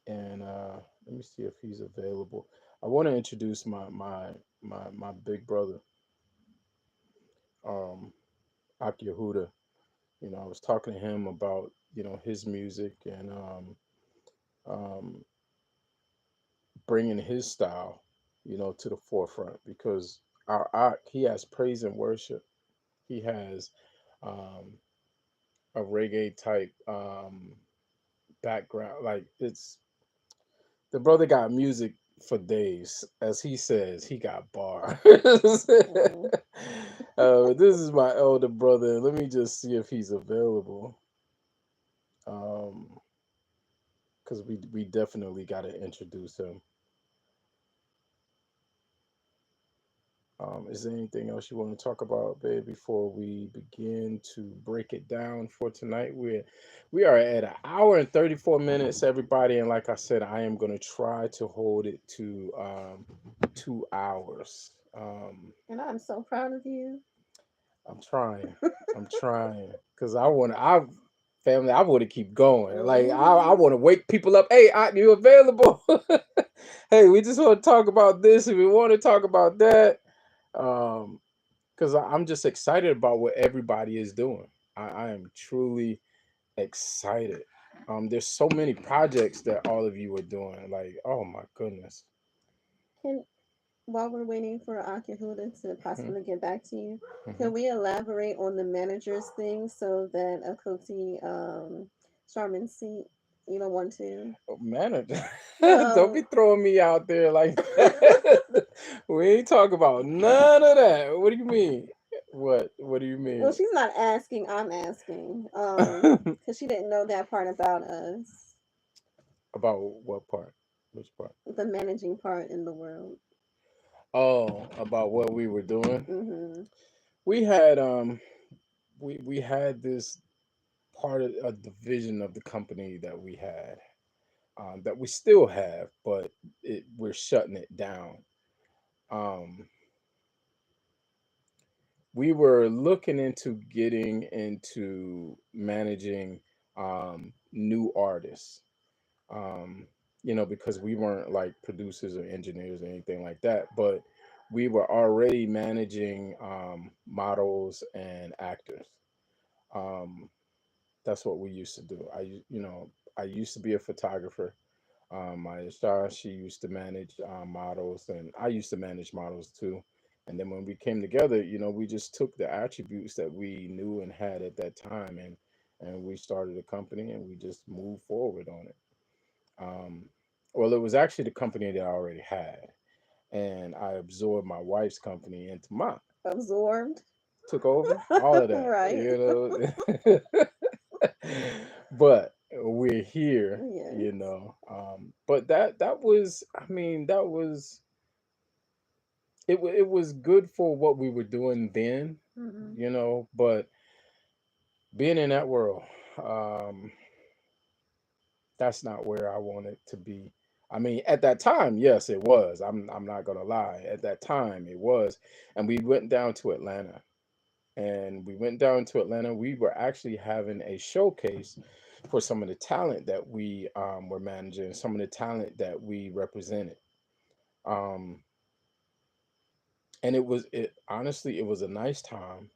and let me see if he's available. I want to introduce my big brother, um, Yehuda. I was talking to him about his music and um, bringing his style, to the forefront, because he has praise and worship. He has um, a reggae type background. Like, it's the brother got music for days, as he says. He got bars. Okay. This is my elder brother. Let me just see if he's available. Because we definitely got to introduce him. Is there anything else you want to talk about, babe, before we begin to break it down for tonight? We are at an hour and 34 minutes, everybody, and like I said, I am going to try to hold it to 2 hours. And I'm so proud of you. I'm trying. I'm trying, because I family, I want to keep going. Like I want to wake people up. Hey, you available? Hey, we just want to talk about this and we want to talk about that. Because I'm just excited about what everybody is doing. I am truly excited. There's so many projects that all of you are doing. Like, oh my goodness. While we're waiting for Akihuda to possibly get back to you, Mhm. can we elaborate on the manager's thing so that Achoti, Sharman seat, you don't want to? Manager, don't be throwing me out there like that. We ain't talking about none of that. What do you mean? What do you mean? Well, she's not asking. I'm asking. Because she didn't know that part about us. About what part? Which part? The managing part in the world. Oh, about what we were doing. Mm-hmm. We had we had this part of a division of the company that we had, that we still have, but we're shutting it down. We were looking into getting into managing new artists, because we weren't like producers or engineers or anything like that, but we were already managing models and actors. That's what we used to do. I used to be a photographer. My star, she used to manage models, and I used to manage models too. And then when we came together, we just took the attributes that we knew and had at that time, and we started a company, and we just moved forward on it. Well, it was actually the company that I already had, and I absorbed my wife's company into mine. Absorbed. Took over all of that, Right. But we're here, Yes. But that was, I mean, that was it was good for what we were doing then, Mm-hmm. But being in that world, um, that's not where I wanted to be. I mean, at that time, yes, it was. I'm not gonna lie. At that time, it was, and we went down to Atlanta. And we went down to Atlanta. We were actually having a showcase for some of the talent that we were managing, some of the talent that we represented. Um, and it honestly, it was a nice time.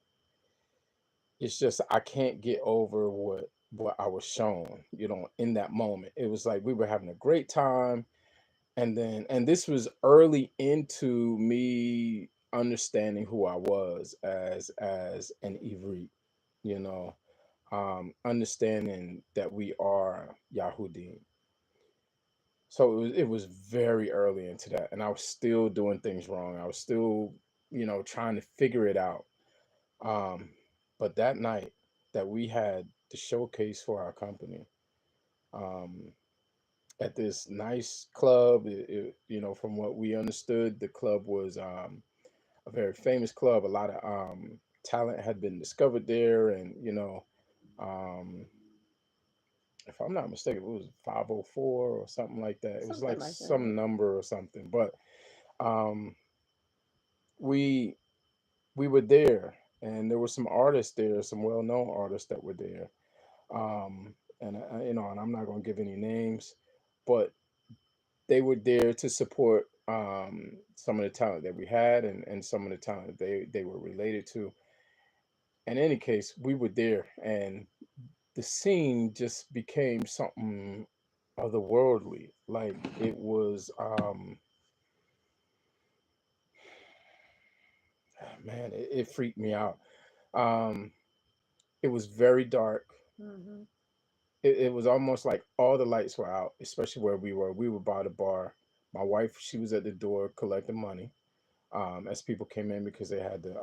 It's just I can't get over what I was shown, in that moment. It was like we were having a great time, and this was early into me understanding who I was as an Ivrit, you know, understanding that we are Yahudim. So it was very early into that, and I was still doing things wrong. I was still, trying to figure it out. Um, but that night that we had the showcase for our company, um, at this nice club, from what we understood, the club was a very famous club. A lot of talent had been discovered there, and um, if I'm not mistaken, it was 504 or something like that. It was Something like like some that. number or something. But um, we we were there, and there were some artists there, some well-known artists that were there. And I'm not going to give any names, but they were there to support some of the talent that we had, and some of the talent they were related to. In any case, we were there, and the scene just became something otherworldly. Like it was, man, it freaked me out. Um, it was very dark. Mm-hmm. It was almost like all the lights were out, especially where we were. We were by the bar. My wife, she was at the door collecting money, as people came in because they had to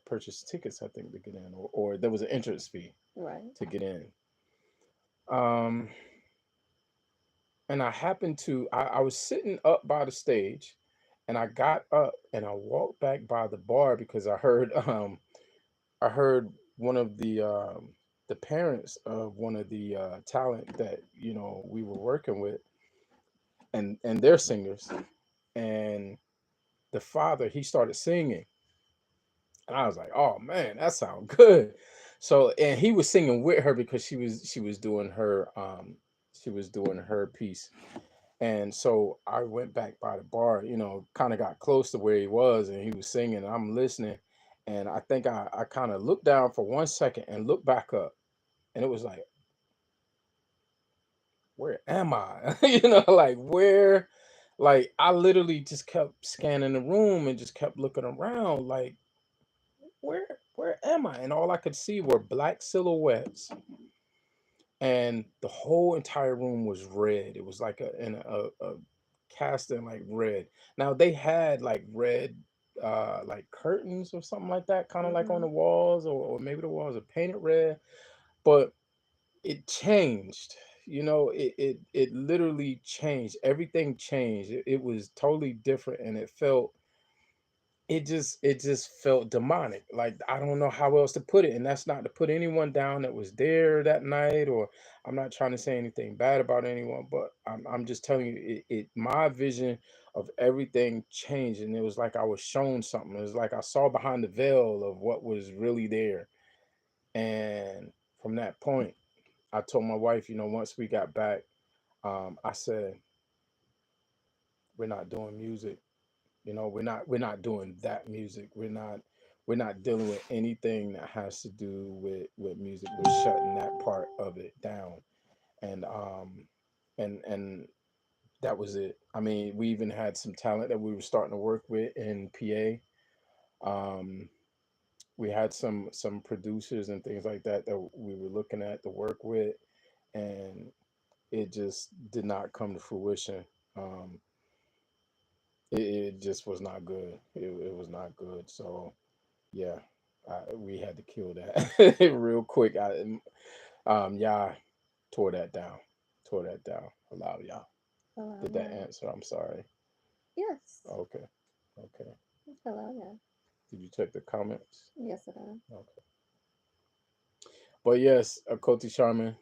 purchase tickets, I think, to get in, or there was an entrance fee Right. to get in. Um, and I happened to, I was sitting up by the stage, and I got up and I walked back by the bar because I heard one of the parents of one of the talent that we were working with, and their singers, and the father, he started singing, and I was like, oh man, that sounds good. So, and he was singing with her because she was doing her piece. And so I went back by the bar, you know, kind of got close to where he was, and he was singing, and I'm listening. And I think I kind of looked down for 1 second and looked back up, and it was like, where am I? You know, like where, like I literally just kept scanning the room and just kept looking around, like where am I? And all I could see were black silhouettes, and the whole entire room was red. It was like a cast in like red. Now they had like red like curtains or something like that, kind of like on the walls, or maybe the walls are painted red, but it changed. You know, it literally changed. Everything changed. It was totally different, and it just felt demonic. Like I don't know how else to put it, and that's not to put anyone down that was there that night, or I'm not trying to say anything bad about anyone, but I'm just telling you, my vision of everything changed, and it was like I was shown something. It was like I saw behind the veil of what was really there, and from that point, I told my wife, you know, once we got back, I said, we're not doing music. You know, we're not doing that music. We're not dealing with anything that has to do with music. We're shutting that part of it down. And and that was it. I mean, we even had some talent that we were starting to work with in PA. We had some producers and things like that that we were looking at to work with, and it just did not come to fruition. Um, it just was not good. It was not good. So yeah, we had to kill that real quick. Yeah, tore that down. Tore that down. Allow y'all. Hello, Did that yeah. answer? I'm sorry. Yes. Okay. Okay. Hello, yeah. Did you check the comments? Yes, it is. Okay. But yes, Achoti Sharman,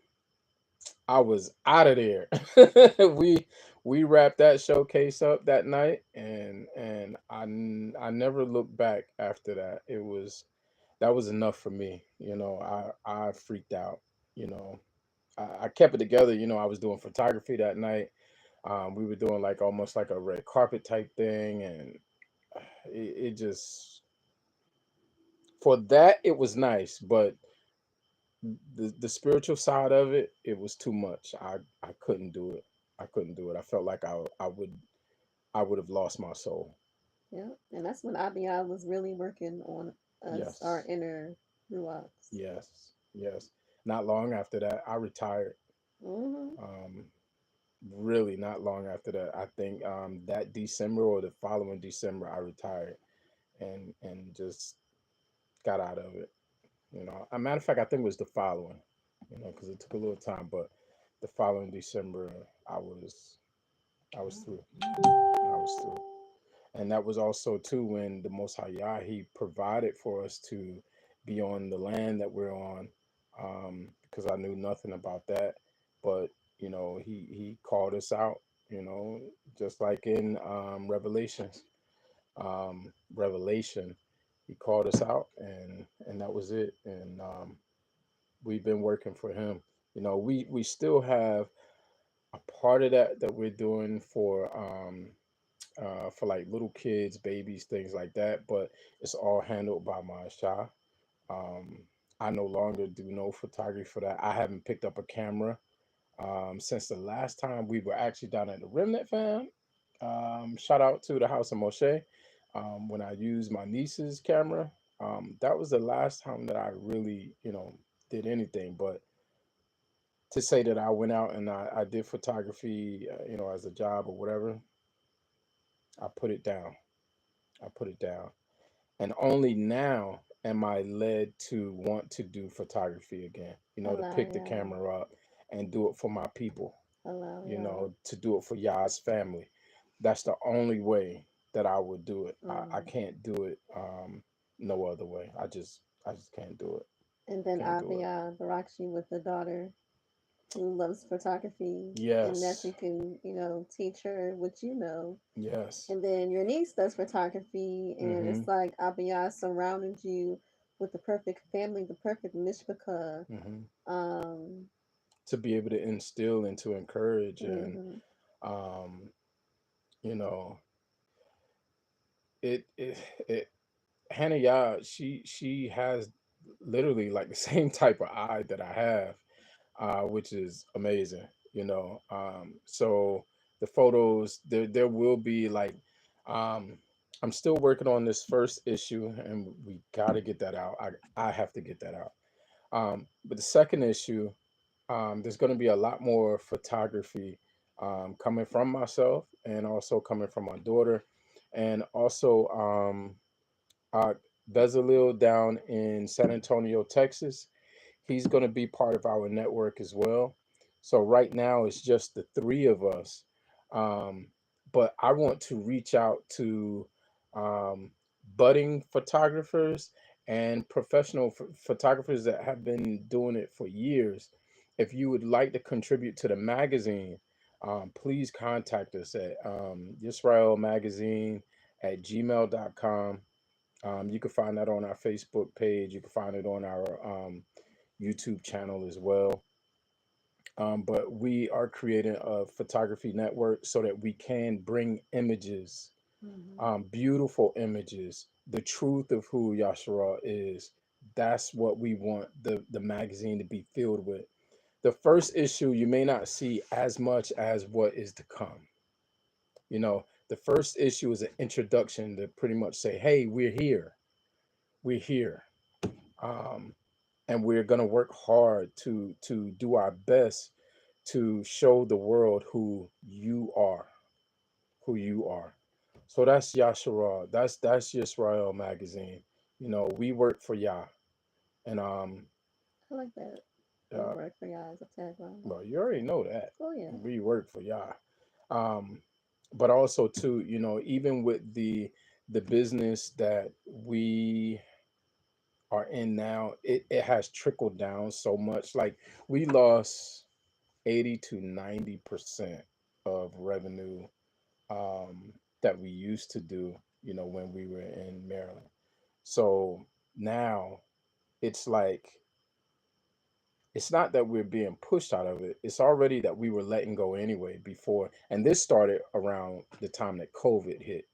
I was out of there. We wrapped that showcase up that night, and I never looked back after that. That was enough for me. You know, I freaked out. You know, I kept it together. You know, I was doing photography that night. We were doing like almost like a red carpet type thing, and it just, for that it was nice, but the spiritual side of it, it was too much. I couldn't do it. I couldn't do it. I felt like I would have lost my soul. Yeah. And that's when Aviyah was really working on us, our Yes. inner ruachs. Yes. Yes. Not long after that, I retired. Mm-hmm. Um, really, not long after that. I think that December or the following December, I retired and just got out of it. You know, a matter of fact, I think it was the following. You know, because it took a little time, but the following December, I was I was through. I was through. And that was also too when the Most High Yah, he provided for us to be on the land that we're on, because I knew nothing about that. But you know, he called us out. You know, just like in Revelation, he called us out, and that was it. And we've been working for him. You know, we still have a part of that we're doing for like little kids, babies, things like that. But it's all handled by my Shah. Um, I no longer do no photography for that. I haven't picked up a camera since the last time we were actually down at the Remnant fam. Shout out to the House of Moshe. When I used my niece's camera, that was the last time that I really, did anything. But to say that I went out and I did photography, as a job or whatever, I put it down. I put it down. And only now am I led to want to do photography again, to Hello, pick the yeah. camera up and do it for my people, Hello, yeah. to do it for Yah's family. That's the only way that I would do it. I Mm. can't do it no other way. I just can't do it. And then Can't do it. Aviyah Barakshi with the daughter who loves photography, and that Yes. you can, teach her what you know. Yes. And then your niece does photography, and Mm-hmm. it's like Aviyah surrounded you with the perfect family, the perfect mishpachah. To be able to instill and to encourage and Mhm. um, you know, it Hannah Yah, she has literally like the same type of eye that I have, which is amazing, you know. So the photos, there will be like, um, I'm still working on this first issue, and we got to get that out. I have to get that out. But the second issue, there's going to be a lot more photography coming from myself, and also coming from my daughter, and also uh, Bezalel down in San Antonio, Texas. He's going to be part of our network as well. So right now it's just the three of us. Um, but I want to reach out to um, budding photographers and professional photographers that have been doing it for years. If you would like to contribute to the magazine, please contact us at YisraelMagazine at gmail.com. You can find that on our Facebook page. You can find it on our YouTube channel as well. But we are creating a photography network so that we can bring images, beautiful images, the truth of who Yasharal is. That's what we want the magazine to be filled with. The first issue, you may not see as much as what is to come. You know, the first issue is an introduction to pretty much say, hey, we're here. We're here. Um, and we're going to work hard to do our best to show the world who you are. So that's Yasharal. That's Yisrael magazine. You know, we work for Yah, and I like that. We uh, work for y'all as a tagline. well, you already know that. Oh yeah. We work for Yah. But also too, you know, even with the business that we are in now, it has trickled down so much. Like we lost 80 to 90% of revenue that we used to do, you know, when we were in Maryland. So now it's like, it's not that we're being pushed out of it. It's already that we were letting go anyway before. And this started around the time that COVID hit.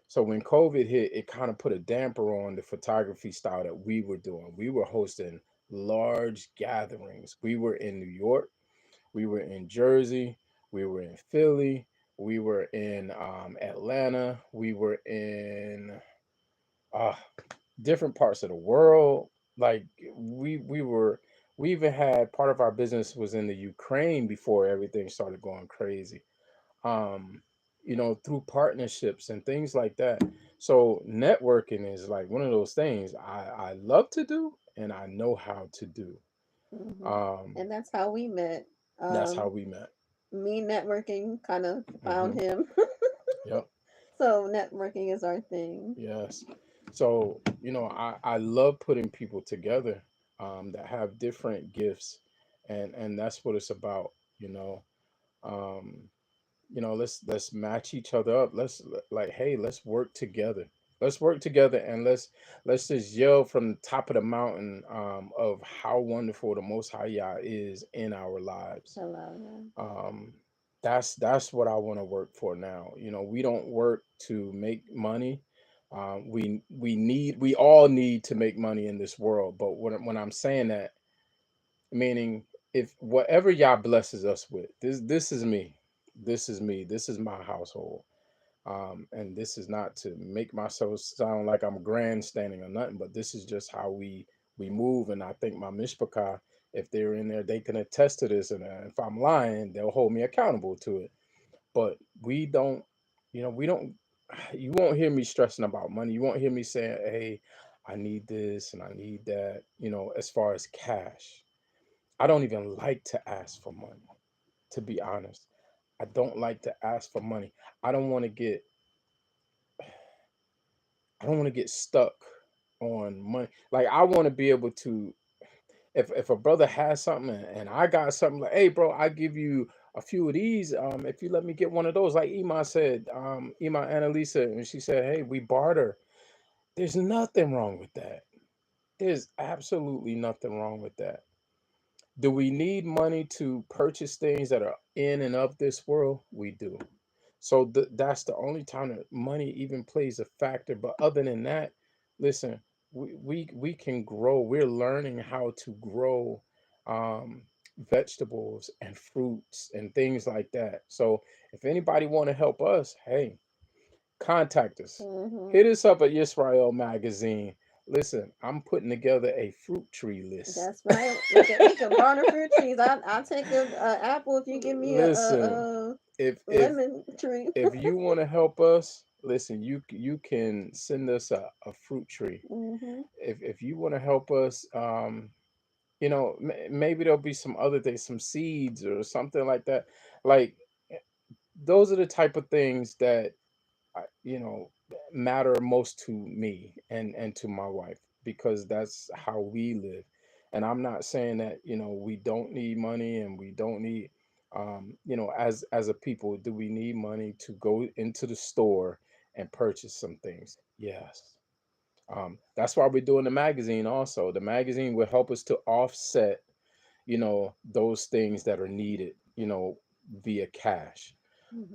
So when COVID hit, it kind of put a damper on the photography style that we were doing. We were hosting large gatherings. We were in New York, we were in Jersey, we were in Philly, we were in Atlanta, we were in uh, different parts of the world. Like we even had part of our business was in the Ukraine before everything started going crazy. Um, you know, through partnerships and things like that. So networking is like one of those things I love to do and I know how to do. And that's how we met. That's how we met. Me networking kind of found him. Yep. So networking is our thing. Yes. So, you know, I love putting people together that have different gifts, and that's what it's about, you know. Um, you know, let's match each other up. Like, hey, let's work together. Let's work together, and let's just yell from the top of the mountain of how wonderful the Most High Yah is in our lives. Um, that's what I want to work for now. You know, we don't work to make money. We all need to make money in this world. But when I'm saying that, meaning if whatever Yah blesses us with, this is me. This is me. This is my household. And this is not to make myself sound like I'm grandstanding or nothing, but this is just how we move. And I think my mishpachah, if they're in there, they can attest to this. And if I'm lying, they'll hold me accountable to it. But we don't, you know, we don't. You won't hear me stressing about money. You won't hear me saying, "Hey, I need this and I need that." You know, as far as cash, I don't even like to ask for money. To be honest, I don't like to ask for money. I don't want to get I don't want to get stuck on money. Like I want to be able to, if a brother has something and I got something, like, hey bro, I give you a few of these. If you let me get one of those, like Iman said, Iman Annalisa, and she said, hey, we barter. There's nothing wrong with that. There's absolutely nothing wrong with that. Do we need money to purchase things that are in and of this world? We do. So that's the only time that money even plays a factor. But other than that, listen, we can grow. We're learning how to grow um, vegetables and fruits and things like that. So if anybody want to help us, hey, contact us. Hit us up at Yisrael Magazine. Listen, I'm putting together a fruit tree list. That's right. We can burn the fruit trees. I'll take a apple if you give me Listen, a if lemon tree. if you want to help us, listen, you can send us a fruit tree. Hmm. If you want to help us, maybe there'll be some other things, some seeds or something like that. Like those are the type of things that you know matter most to me and to my wife because that's how we live. And I'm not saying that we don't need money and we don't need as a people, do we need money to go into the store and purchase some things? Yes. That's why we're doing the magazine. Also, the magazine will help us to offset those things that are needed via cash.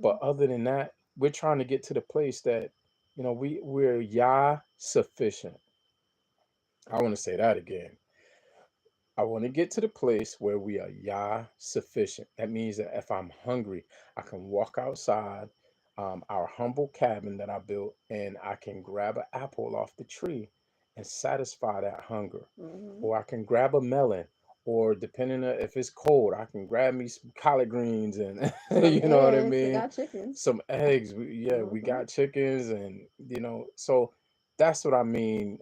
But Hmm. other than that, we're trying to get to the place that, we're Yah sufficient. I want to say that again. I want to get to the place where we are Yah sufficient. That means that if I'm hungry, I can walk outside our humble cabin that I built and I can grab an apple off the tree and satisfy that hunger. Hmm. Or I can grab a melon, or depending on if it's cold, I can grab me some collard greens and Some you know what I eggs. We mean? got chickens. Some eggs. Yeah, we Hmm. got chickens and so that's what I mean.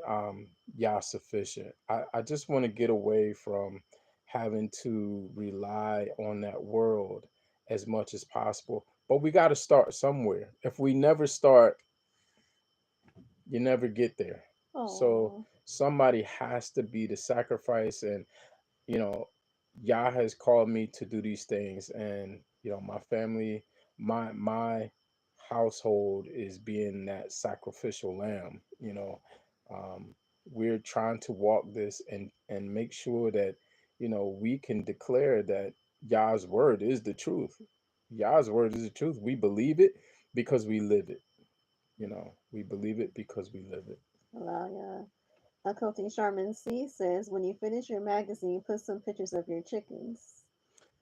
Y'all sufficient. I just want to get away from having to rely on that world as much as possible. But we got to start somewhere. If we never start, you never get there. So Oh. somebody has to be the sacrifice. And you know, Yah has called me to do these things, and my family, my household is being that sacrificial lamb. Um, we're trying to walk this and make sure that we can declare that Yah's word is the truth. Yah's word is the truth. We believe it because we live it. We believe it because we live it. Wow, yeah. Achoti Sharman C says, when you finish your magazine, put some pictures of your chickens.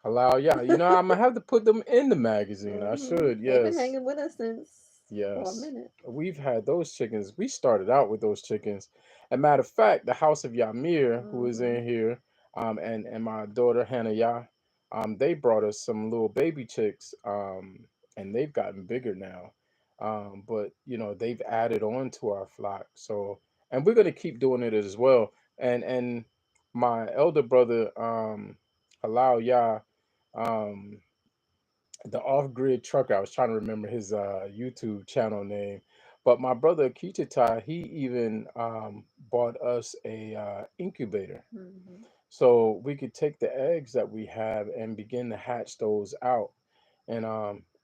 Allow, yeah. I'm gonna have to put them in the magazine. I should, They've been yes. hanging with us for a Yes, minute. we've had those chickens. We started out with those chickens. As a matter of fact, the house of Yamir, who is Hmm. in here, and my daughter Hannah Yah, they brought us some little baby chicks, and they've gotten bigger now. But they've added on to our flock. So, and we're gonna keep doing it as well. And my elder brother, Allow Yah, um, the off-grid trucker. I was trying to remember his YouTube channel name, but my brother Kichitai, he even bought us a incubator, Hmm. so we could take the eggs that we have and begin to hatch those out and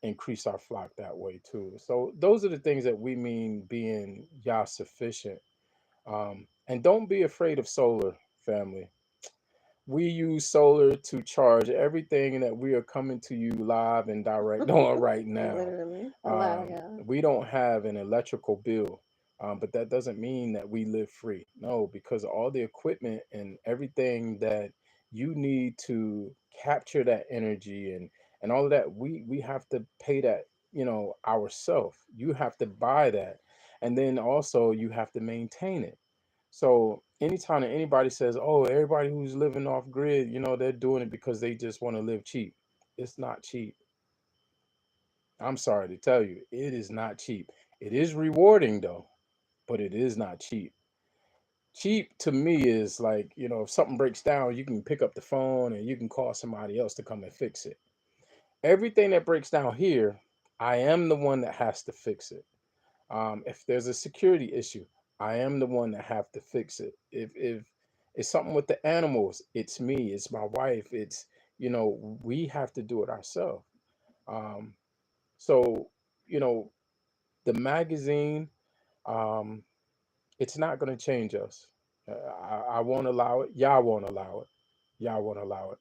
increase our flock that way too. So those are the things that we mean being Yah sufficient. And don't be afraid of solar, family. We use solar to charge everything that we are coming to you live and direct on right now. Literally. Allow, yeah. We don't have an electrical bill, but that doesn't mean that we live free. No, because all the equipment and everything that you need to capture that energy and all of that, we have to pay that, ourselves. You have to buy that, and then also you have to maintain it. So anytime that anybody says, "Oh, everybody who's living off grid, they're doing it because they just want to live cheap," it's not cheap. I'm sorry to tell you, it is not cheap. It is rewarding though, but it is not cheap. Cheap to me is like, if something breaks down, you can pick up the phone and you can call somebody else to come and fix it. Everything that breaks down here, I am the one that has to fix it. If there's a security issue, I am the one that have to fix it. If it's something with the animals, it's me, it's my wife, it's we have to do it ourselves. Um, so you know, the magazine, um, it's not going to change us. I won't allow it. Y'all won't allow it. Y'all won't allow it.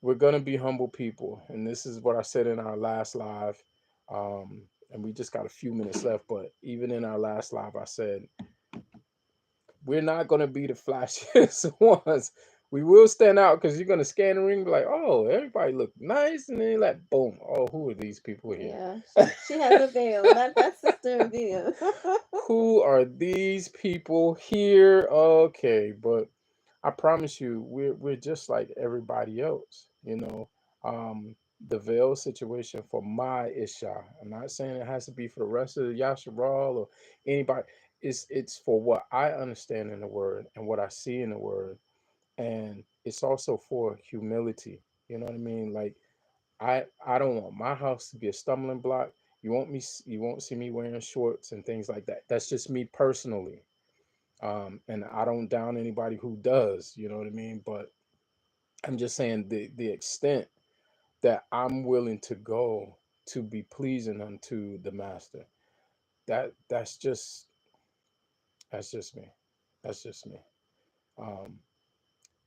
We're gonna be humble people, and this is what I said in our last live. And we just got a few minutes left, but even in our last live, I said we're not gonna be the flashiest ones. We will stand out because you're gonna scan the ring, and be like, "Oh, everybody look nice," and then like, boom, oh, who are these people here? Yeah, she has a veil. That's Sister Aviyah. Who are these people here? Okay, but I promise you, we're just like everybody else. The veil situation for my Isha. I'm not saying it has to be for the rest of the Yasharal or anybody. It's for what I understand in the word and what I see in the word, and it's also for humility. You know what I mean? Like I don't want my house to be a stumbling block. You won't see me wearing shorts and things like that. That's just me personally. And I don't down anybody who does, you know what I mean? But I'm just saying the extent that I'm willing to go to be pleasing unto the master. That's just me. That's just me. Um,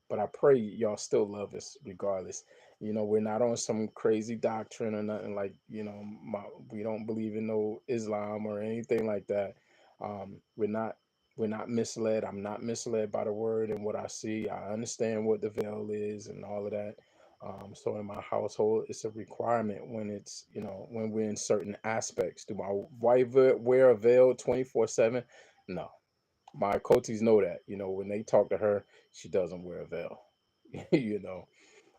but I pray y'all still love us regardless. We're not on some crazy doctrine or nothing like, we don't believe in no Islam or anything like that. We're not misled. I'm not misled by the word and what I see. I understand what the veil is and all of that. So in my household, it's a requirement when when we're in certain aspects. Do my wife wear a veil 24/7? No. My Achotis know that. When they talk to her, she doesn't wear a veil. you know.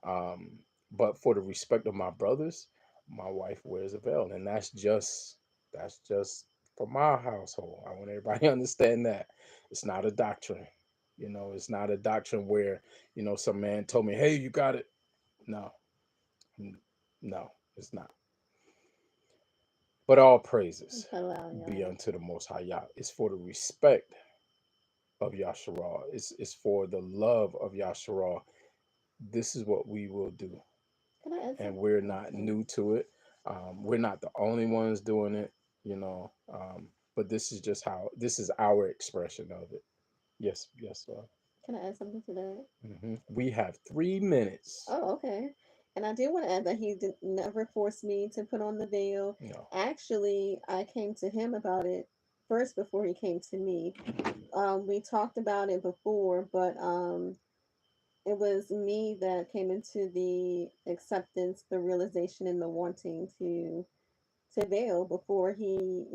Um, but for the respect of my brothers, my wife wears a veil, and that's just for my household. I want everybody to understand that it's not a doctrine. It's not a doctrine where some man told me, "Hey, you got it." No, no, it's not. But all praises be unto the Most High Yah. It's for the respect of Yasharal. It's for the love of Yasharal. This is what we will do. And we're not new to it. We're not the only ones doing it, but this is our expression of it. Yes, yes, sir. Can I add something to that? We have 3 minutes. Oh, okay. And I do want to add that he never forced me to put on the veil. No. Actually, I came to him about it first before he came to me. We talked about it before, but it was me that came into the acceptance, the realization, and the wanting to veil before he,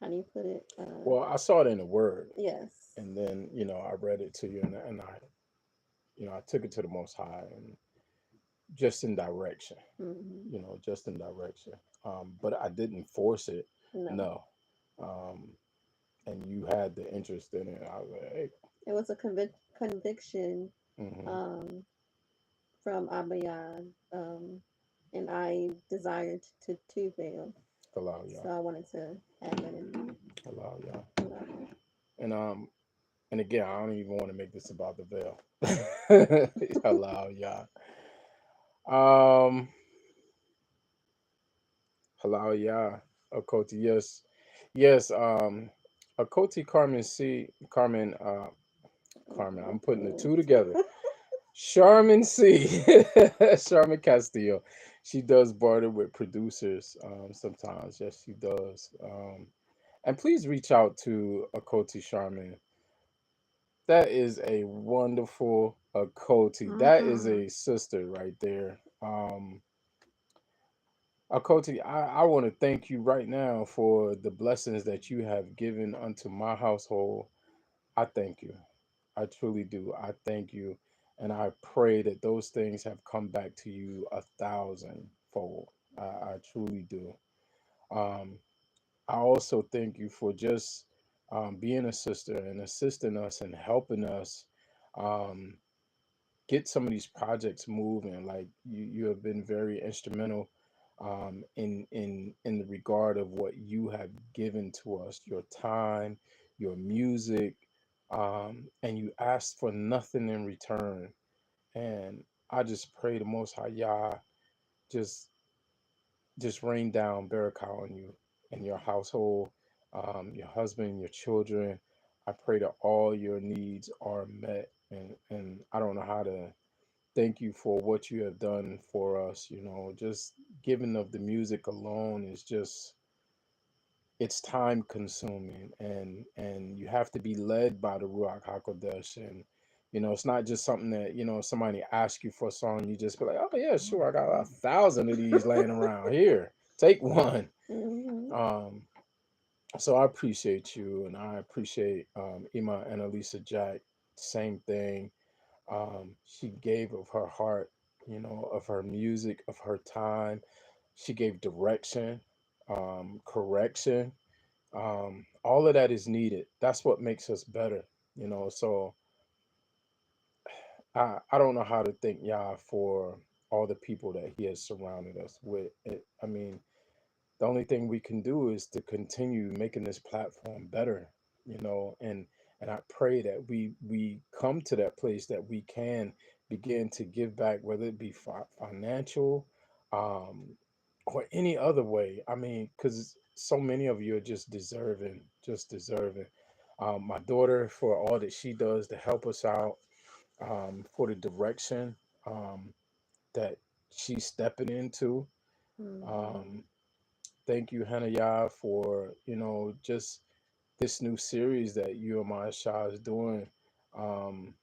how do you put it? Well, I saw it in the word. Yes. And then, I read it to you, and I took it to the Most High, and just in direction, just in direction. But I didn't force it. No. And you had the interest in it. I was like, hey. It was a conviction from Aviyah, and I desired to veil. Allow y'all. So I wanted to add that in. Allow y'all. And again, I don't even want to make this about the veil. Allow y'all. Allow y'all. Achoti, yes. Yes, Achoti Carmen, I'm putting the two together. Charmin C. Charmin Castillo. She does barter with producers sometimes. Yes, she does. And please reach out to Achoti Charmin. That is a wonderful Achoti. That is a sister right there. Achoti, I want to thank you right now for the blessings that you have given unto my household. I thank you. I truly do. I thank you. And I pray that those things have come back to you 1,000-fold. I truly do. Um, I also thank you for just being a sister and assisting us and helping us um, get some of these projects moving. Like you have been very instrumental in the regard of what you have given to us, your time, your music, and you asked for nothing in return. And I just pray the Most High Yah just rain down barakah on you and your household, your husband, your children. I pray that all your needs are met. And I don't know how to thank you for what you have done for us. You know, just giving of the music alone is just, it's time consuming, and you have to be led by the Ruach HaKodesh. And you know, it's not just something that, you know, somebody asks you for a song, you just be like, oh yeah, sure, I got 1,000 of these laying around here, take one. Mhm. So I appreciate you, and I appreciate Ima and Elisa Jack. Same thing. She gave of her heart, you know, of her music, of her time. She gave direction, correction. All of that is needed. That's what makes us better, you know. So I don't know how to thank Yah for all the people that He has surrounded us with. I mean, the only thing we can do is to continue making this platform better, you know. And I pray that we come to that place that we can begin to give back, whether it be financial, um or any other way. I mean, because so many of you are just deserving. My daughter, for all that she does to help us out, for the direction um that she's stepping into. Mhm. um Thank you, Hanaya, for, you know, just this new series that you and my Shah is doing. Um,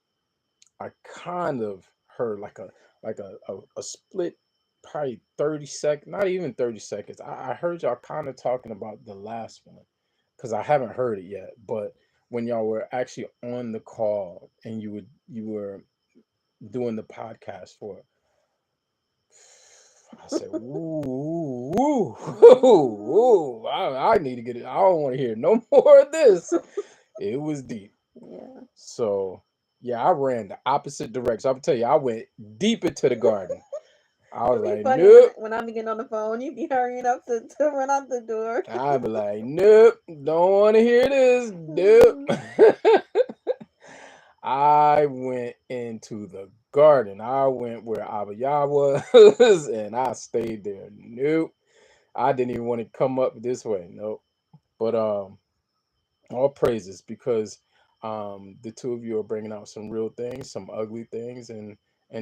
I kind of heard like a split, probably 30 seconds, not even 30 seconds. I heard y'all kind of talking about the last one, because I haven't heard it yet. But when y'all were actually on the call and you were doing the podcast for it, I said, "Ooh, ooh, ooh, ooh, I need to get it. I don't want to hear no more of this." It was deep. Yeah. So, yeah, I ran the opposite direction. I'll tell you, I went deep into the garden. I was It'd be like, funny when "Nope." when I be getting on the phone, you be hurrying up to run out the door. I'd be like, "Nope, don't want to hear this. Nope." Mhm. I went into the garden. I went where Aviyah was, and I stayed there. Nope. I didn't even want to come up this way. Nope. But all praises, because the two of you are bringing out some real things, some ugly things, and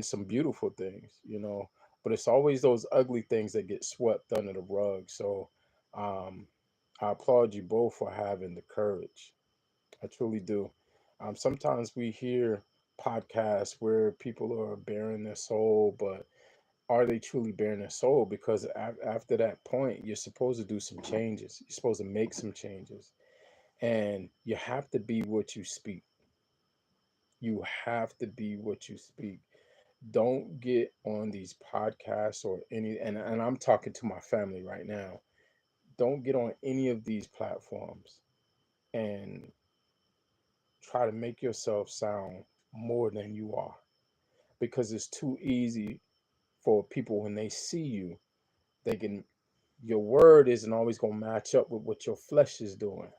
some beautiful things, you know. But it's always those ugly things that get swept under the rug. So um, I applaud you both for having the courage. I truly do. Sometimes we hear podcasts where people are bearing their soul, but are they truly bearing their soul? Because after that point, you're supposed to do some changes. You're supposed to make some changes, and you have to be what you speak. You have to be what you speak. Don't get on these podcasts or any, and I'm talking to my family right now. Don't get on any of these platforms and try to make yourself sound more than you are, because it's too easy for people when they see you, they can, your word isn't always going to match up with what your flesh is doing.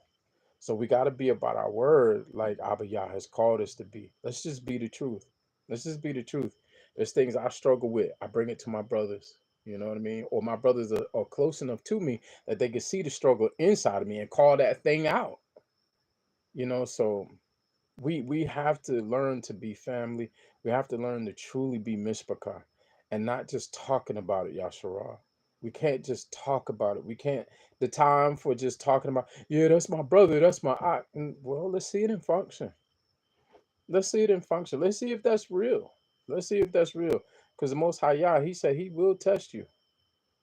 So we got to be about our word, like Abiyah has called us to be. Let's just be the truth. Let's just be the truth. There's things I struggle with. I bring it to my brothers. You know what I mean? Or my brothers are close enough to me that they can see the struggle inside of me and call that thing out. You know, so we have to learn to be family. We have to learn to truly be mishpachah, and not just talking about it, Yasharah. We can't just talk about it. We can't, the time for just talking about, yeah, that's my brother, that's my aunt. Well, let's see it in function. Let's see it in function. Let's see if that's real. Let's see if that's real. Because the Most High Yah, He said He will test you.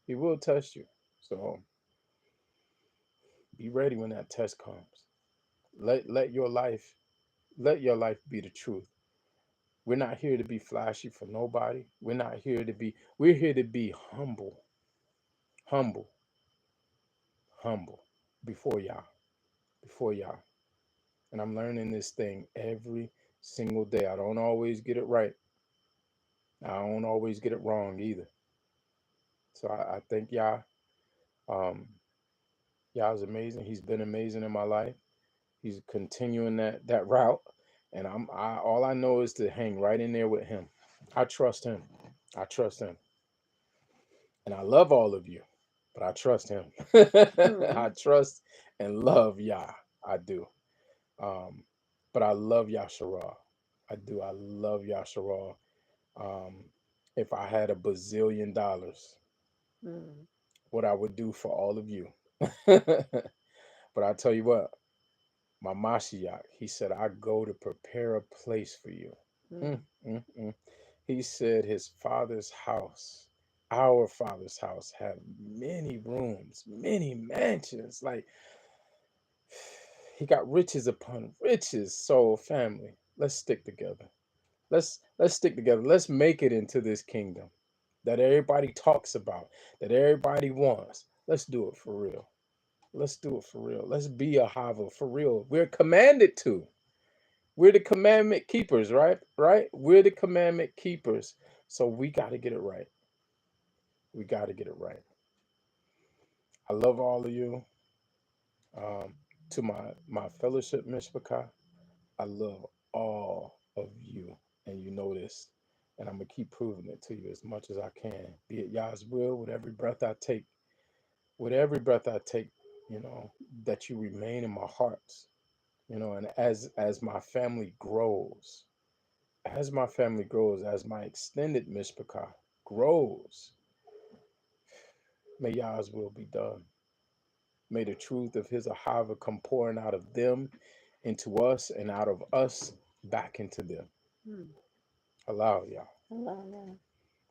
He will test you. So be ready when that test comes. Let your life, let your life be the truth. We're not here to be flashy for nobody. We're here to be humble, humble, humble before Yah, before Yah. And I'm learning this thing every single day. I don't always get it right. I don't always get it wrong either. So I thank Yah. Um, Yah is amazing. He's been amazing in my life. He's continuing that route. And all I know is to hang right in there with him. I trust him. I trust him. And I love all of you, but I trust him. Hmm. I trust and love Yah. I do. But I love Yasharah. I do. I love Yasharah. If I had a bazillion dollars, what I would do for all of you. But I tell you what, my Mashiach, he said, I go to prepare a place for you. He said his father's house, our father's house, had many rooms, many mansions. Like, he got riches upon riches. So, family, let's stick together. Let's stick together. Let's make it into this kingdom that everybody talks about, that everybody wants. Let's do it for real. Let's do it for real. Let's be a AHAVA for real. We're commanded to. We're the commandment keepers, right? Right? We're the commandment keepers. So we got to get it right. We got to get it right. I love all of you. To my fellowship, Mishpachah, I love all of you. And you know this. And I'm going to keep proving it to you as much as I can. Be it Yah's will, with every breath I take, you know, that you remain in my hearts. You know, and as my family grows, as my extended Mishpachah grows, may Yah's will be done. May the truth of his AHAVA come pouring out of them into us and out of us back into them. Allow Yah. Allow Yah.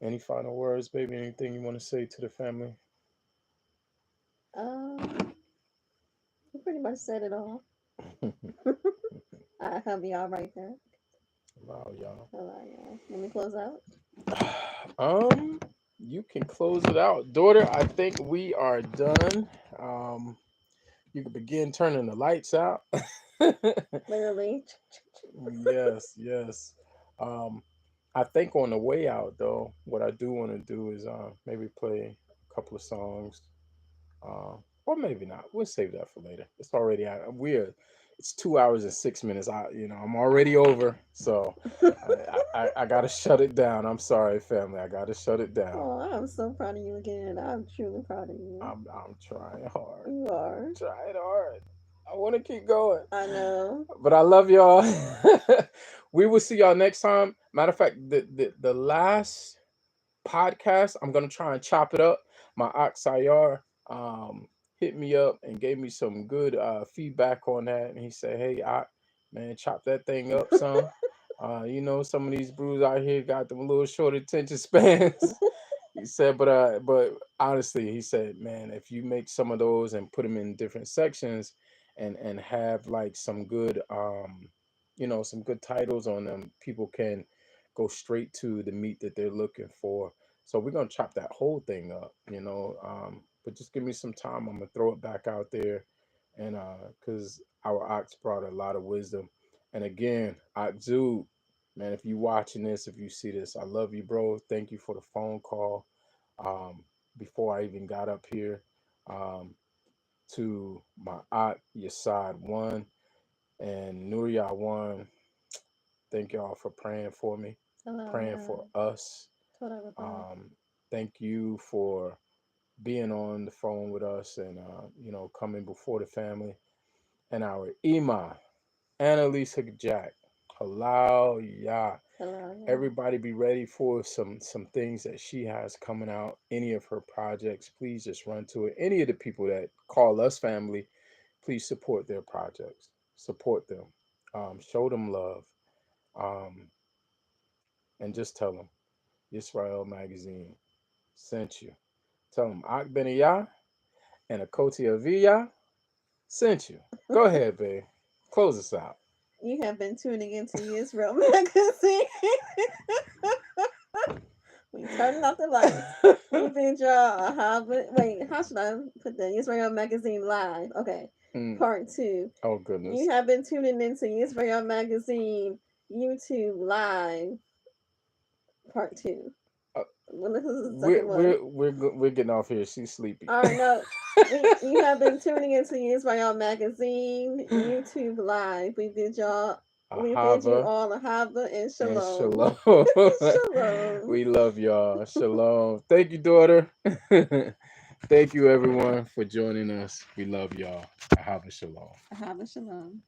Any final words, baby? Anything you want to say to the family? You pretty much said it all. I'll be all right there. Allow Yah. Allow Yah. Let me close out. You can close it out, daughter. I think we are done. You can begin turning the lights out. Literally. Yes, yes. I think on the way out, though, what I do want to do is maybe play a couple of songs, or maybe not. We'll save that for later. It's already out. It's 2 hours and 6 minutes. I'm already over, so I gotta shut it down. I'm sorry, family. I gotta shut it down. Oh, I'm so proud of you again. I'm truly proud of you. I'm trying hard. You are trying hard. I want to keep going. I know. But I love y'all. We will see y'all next time. Matter of fact, the last podcast, I'm gonna try and chop it up. My Aksayar hit me up and gave me some good feedback on that, and he said, "Hey, man, chop that thing up, son." You know, some of these brews out here got them a little short attention spans. He said, but honestly, he said, man, if you make some of those and put them in different sections, and have like some good some good titles on them, people can go straight to the meat that they're looking for. So we're gonna chop that whole thing up, but just give me some time. I'm gonna throw it back out there, and because our ox brought a lot of wisdom. And again, Dude, man, if you watching this, if you see this, I love you, bro. Thank you for the phone call before I even got up here. To my aunt Yasad 1 and NuriYah 1, thank y'all for praying for me, praying for us. Thank you for being on the phone with us and coming before the family. And our Ima, Annalisa Jack, Halal Yah. Everybody be ready for some things that she has coming out. Any of her projects, please just run to it. Any of the people that call us family, please support their projects. Support them. Show them love. And just tell them Yisra'ELMagazine sent you. Tell them Benayah and Achoti Aviyah sent you. Go ahead, babe. Close us out. You have been tuning into Yisrael Magazine. We turning off the lights. We bid y'all AHAVA. Wait, how should I put that? Yisrael Magazine Live. Okay. Part 2. Oh, goodness. You have been tuning into Yisrael Magazine YouTube Live. Part 2. Well, this is the second one. We're getting off here. She's sleepy. All right, no. You have been tuning into Yisrael Magazine YouTube Live. We bid y'all. We bid you all AHAVA and shalom. Shalom. We love y'all. Shalom. Thank you, daughter. Thank you, everyone, for joining us. We love y'all. AHAVA shalom. AHAVA shalom.